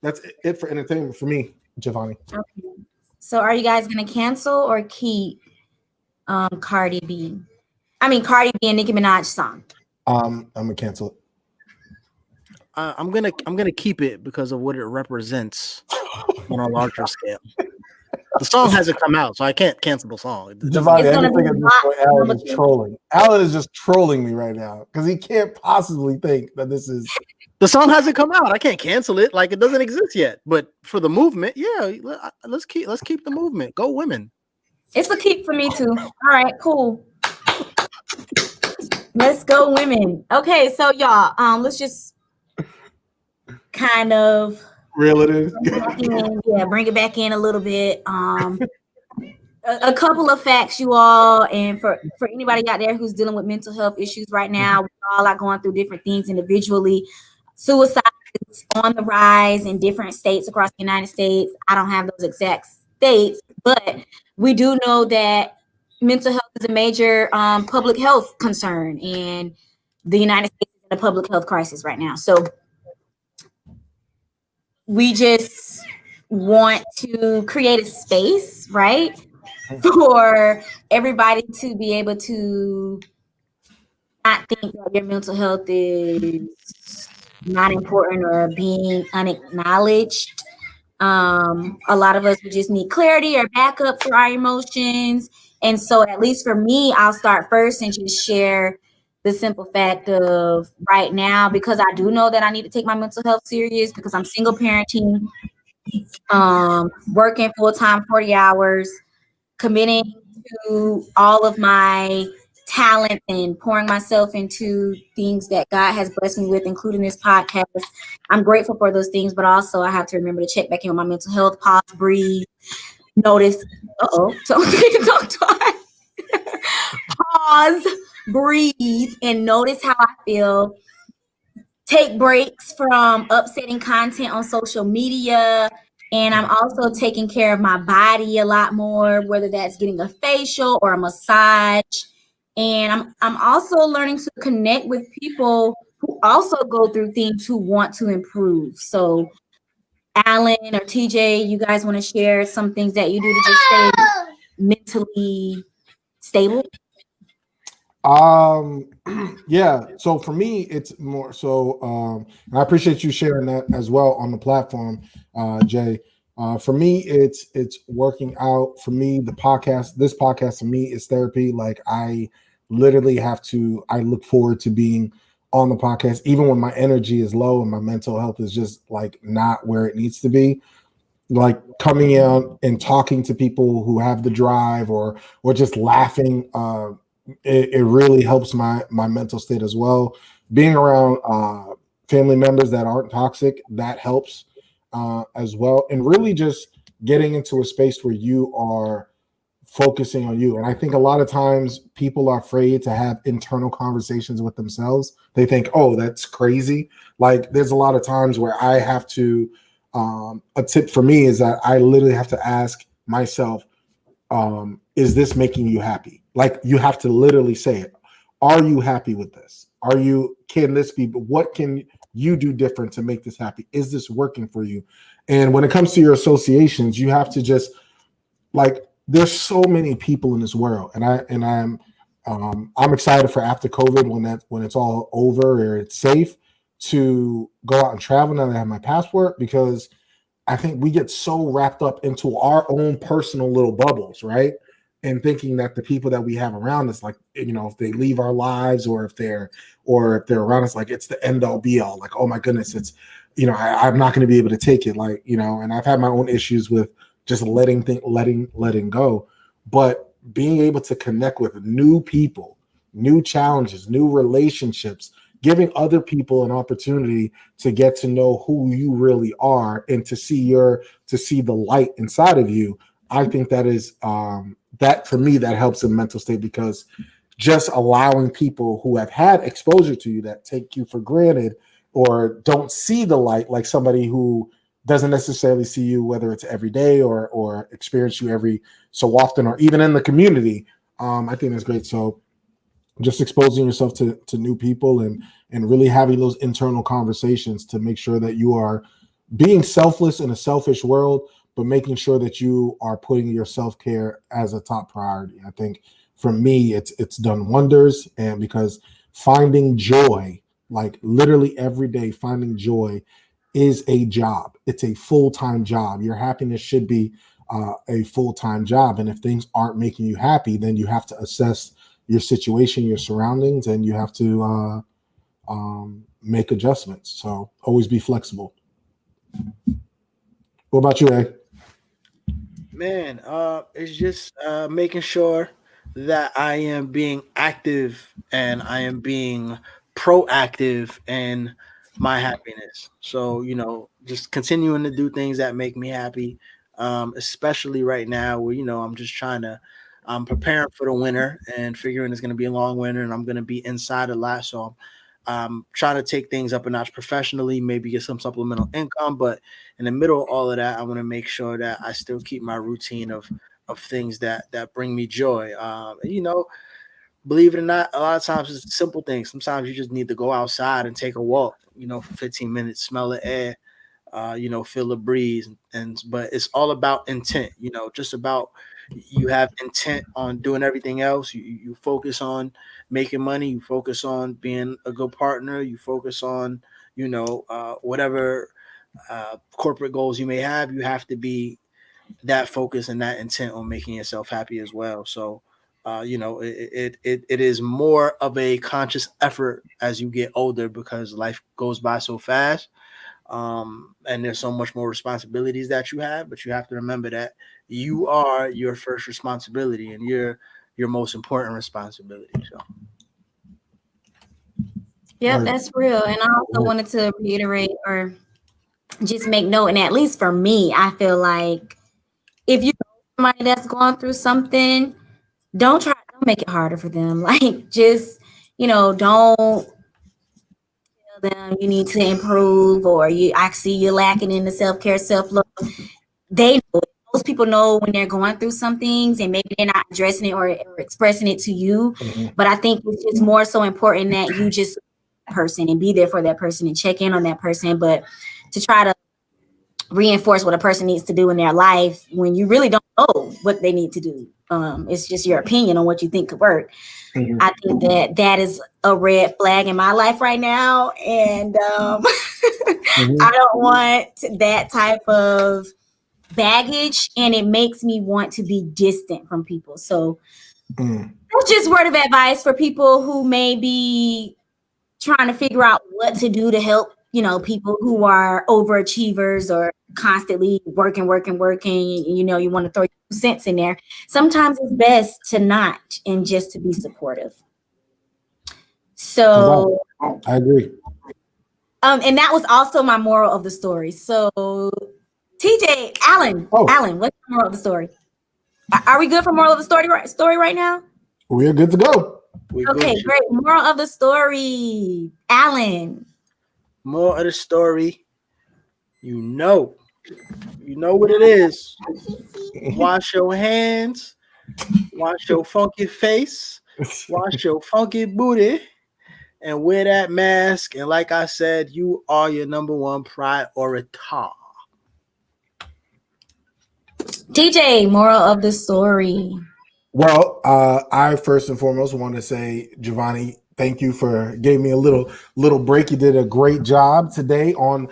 Speaker 1: That's it for entertainment for me, Javonni.
Speaker 5: Okay. So are you guys gonna cancel or keep Cardi B? I mean Cardi B and Nicki Minaj song.
Speaker 1: I'm gonna cancel it.
Speaker 6: I'm gonna keep it because of what it represents on a larger scale. The song hasn't come out, so I can't cancel the song.
Speaker 1: Javonni,
Speaker 5: It's
Speaker 1: I
Speaker 5: gonna
Speaker 1: think
Speaker 5: be
Speaker 1: at this point, Alan
Speaker 5: number
Speaker 1: is
Speaker 5: two.
Speaker 1: trolling. Alan is just trolling me right now because he can't possibly think that this is.
Speaker 6: The song hasn't come out. I can't cancel it. Like it doesn't exist yet. But for the movement, yeah, let's keep the movement. Go women.
Speaker 5: It's a keep for me too. All right, cool. Let's go women. Okay, so y'all, let's just kind of
Speaker 1: Real it is.
Speaker 5: bring it back in a little bit. A couple of facts, you all, and for anybody out there who's dealing with mental health issues right now, we all are going through different things individually. Suicide is on the rise in different states across the United States. I don't have those exact states, but we do know that mental health is a major public health concern, and the United States is in a public health crisis right now. So we just want to create a space, right, for everybody to be able to not think that your mental health is not important or being unacknowledged. A lot of us would just need clarity or backup for our emotions. And so at least for me, I'll start first and just share the simple fact of right now, because I do know that I need to take my mental health serious because I'm single parenting, working full-time 40 hours, committing to all of my talent and pouring myself into things that God has blessed me with, including this podcast. I'm grateful for those things, but also I have to remember to check back in with my mental health, pause, breathe, notice. Pause, breathe, and notice how I feel. Take breaks from upsetting content on social media. And I'm also taking care of my body a lot more, whether that's getting a facial or a massage. And I'm also learning to connect with people who also go through things who want to improve. So Alan or TJ, you guys want to share some things that you do to just stay mentally stable?
Speaker 1: Yeah. So for me, it's more so, and I appreciate you sharing that as well on the platform, Jay. For me, it's working out. For me, this podcast for me is therapy. Like I literally I look forward to being on the podcast, even when my energy is low and my mental health is just like not where it needs to be. Like coming out and talking to people who have the drive or just laughing, it really helps my mental state as well. Being around family members that aren't toxic, that helps as well. And really just getting into a space where you are focusing on you. And I think a lot of times people are afraid to have internal conversations with themselves. They think, oh, that's crazy. Like there's a lot of times where I have to, a tip for me is that I literally have to ask myself, is this making you happy? Like you have to literally say it. Are you happy with this? can this be, what can you do different to make this happy? Is this working for you? And when it comes to your associations, you have to just like, there's so many people in this world, and I'm excited for after COVID, when it's all over or it's safe, to go out and travel now that I have my passport, because I think we get so wrapped up into our own personal little bubbles, right? And thinking that the people that we have around us, like, you know, if they leave our lives, or if they're around us, like it's the end all be all, like, oh my goodness, it's, you know, I'm not going to be able to take it, like, you know. And I've had my own issues with just letting go, but being able to connect with new people, new challenges, new relationships, giving other people an opportunity to get to know who you really are and to see the light inside of you. I think that is that for me, that helps in mental state, because just allowing people who have had exposure to you that take you for granted or don't see the light, like somebody who doesn't necessarily see you, whether it's every day or experience you every so often, or even in the community. I think that's great. So just exposing yourself to new people and really having those internal conversations to make sure that you are being selfless in a selfish world, but making sure that you are putting your self-care as a top priority. I think for me, it's done wonders. And because finding joy, like literally every day, finding joy is a job. It's a full-time job. Your happiness should be a full-time job. And if things aren't making you happy, then you have to assess your situation, your surroundings, and you have to make adjustments. So always be flexible. What about you, A?
Speaker 6: Man, it's just making sure that I am being active and I am being proactive in my happiness. So, you know, just continuing to do things that make me happy, especially right now where, you know, I'm preparing for the winter and figuring it's going to be a long winter and I'm going to be inside a lot. So I'm trying to take things up a notch professionally, maybe get some supplemental income. But in the middle of all of that, I want to make sure that I still keep my routine of things that bring me joy. You know, believe it or not, a lot of times it's simple things. Sometimes you just need to go outside and take a walk, you know, for 15 minutes, smell the air, you know, feel the breeze. But it's all about intent, you know, just about you have intent on doing everything else. You focus on making money. You focus on being a good partner. You focus on, you know, whatever corporate goals you may have. You have to be that focus and that intent on making yourself happy as well. So, you know, it is more of a conscious effort as you get older because life goes by so fast. And there's so much more responsibilities that you have, but you have to remember that you are your first responsibility and you're your most important responsibility. So.
Speaker 5: Yep, that's real. And I also wanted to reiterate or just make note, and at least for me, I feel like if you know somebody that's going through something, don't make it harder for them. Like, just, you know, don't tell them you need to improve or I see you're lacking in the self-care, self-love. They know, most people know when they're going through some things and maybe they're not addressing it or expressing it to you. Mm-hmm. But I think it's just more so important that you just person and be there for that person and check in on that person, but to try to reinforce what a person needs to do in their life when you really don't know what they need to do. It's just your opinion on what you think could work. Mm-hmm. I think that is a red flag in my life right now. And mm-hmm. I don't want that type of baggage, and it makes me want to be distant from people. So that's just word of advice for people who may be trying to figure out what to do to help, you know, people who are overachievers or constantly working, you know, you want to throw your 2 cents in there. Sometimes it's best to not and just to be supportive. So
Speaker 1: I agree.
Speaker 5: And that was also my moral of the story. So TJ, Alan, what's the moral of the story? Are we good for moral of the story right now?
Speaker 1: We're good to go.
Speaker 5: Okay, great. Moral of the story, Alan.
Speaker 6: Moral of the story, you know what it is. Wash your hands, wash your funky face, wash your funky booty, and wear that mask. And like I said, you are your number one priority.
Speaker 5: TJ, moral of the story.
Speaker 1: Well, I first and foremost want to say, Javonni, thank you for giving me a little break. You did a great job today on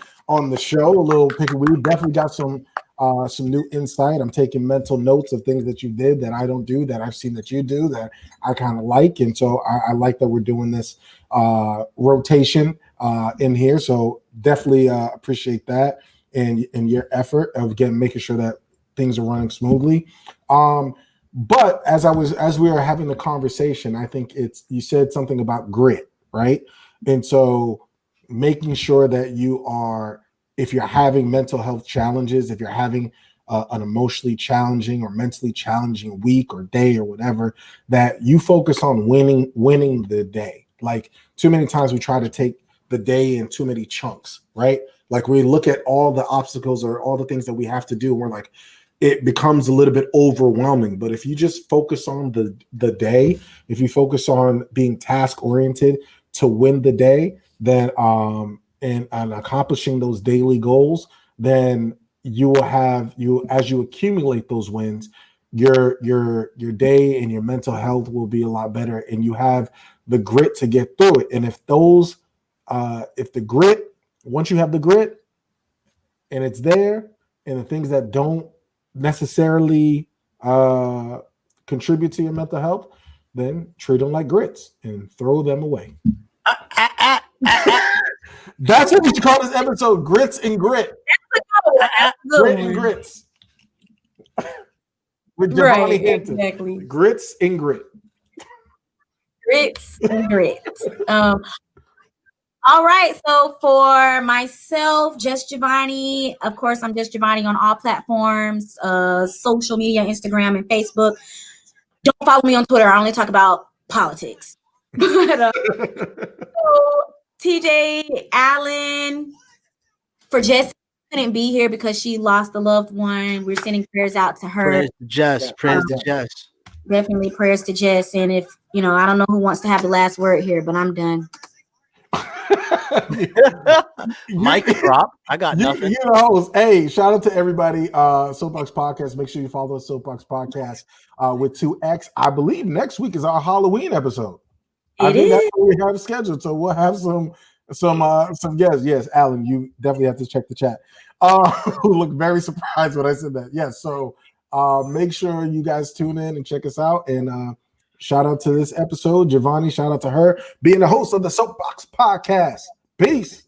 Speaker 1: the show. A little pick. We definitely got some new insight. I'm taking mental notes of things that you did that I don't do, that I've seen that you do, that I kind of like, and so I like that we're doing this rotation in here. So definitely appreciate that and your effort of making sure that things are running smoothly. But as we were having the conversation, I think you said something about grit, right? And so making sure that if you're having mental health challenges, if you're having an emotionally challenging or mentally challenging week or day or whatever, that you focus on winning the day. Like too many times we try to take the day in too many chunks, right? Like we look at all the obstacles or all the things that we have to do, and we're like, it becomes a little bit overwhelming. But if you just focus on the day, if you focus on being task oriented to win the day, then and accomplishing those daily goals, then you will as you accumulate those wins, your day and your mental health will be a lot better, and you have the grit to get through it. And if the grit, once you have the grit and it's there, and the things that don't necessarily contribute to your mental health, then treat them like grits and throw them away. That's what we should call this episode, Grits and Grit. Grit and Grits. With Javonni Hampton.
Speaker 5: Exactly.
Speaker 1: Grits and Grit.
Speaker 5: Grits and Grit. All right, so for myself, Just Javonni. Of course, I'm Just Javonni on all platforms, social media, Instagram and Facebook. Don't follow me on Twitter. I only talk about politics. But, so TJ Allen, for Jess, couldn't be here because she lost a loved one. We're sending prayers out to her.
Speaker 6: Prayers to Jess. Prayers to Jess.
Speaker 5: Definitely prayers to Jess. And if, I don't know who wants to have the last word here, but I'm done.
Speaker 6: Mic drop. I got nothing.
Speaker 1: You know, hey, shout out to everybody. Soapboxx Podcast. Make sure you follow the Soapboxx Podcast with 2X. I believe next week is our Halloween episode. I think that's what we have scheduled. So we'll have some guests. Yes, Alan, you definitely have to check the chat. Who looked very surprised when I said that. Yes, so make sure you guys tune in and check us out. And shout out to this episode, Javonni. Shout out to her being the host of the Soapboxx Podcast. Peace.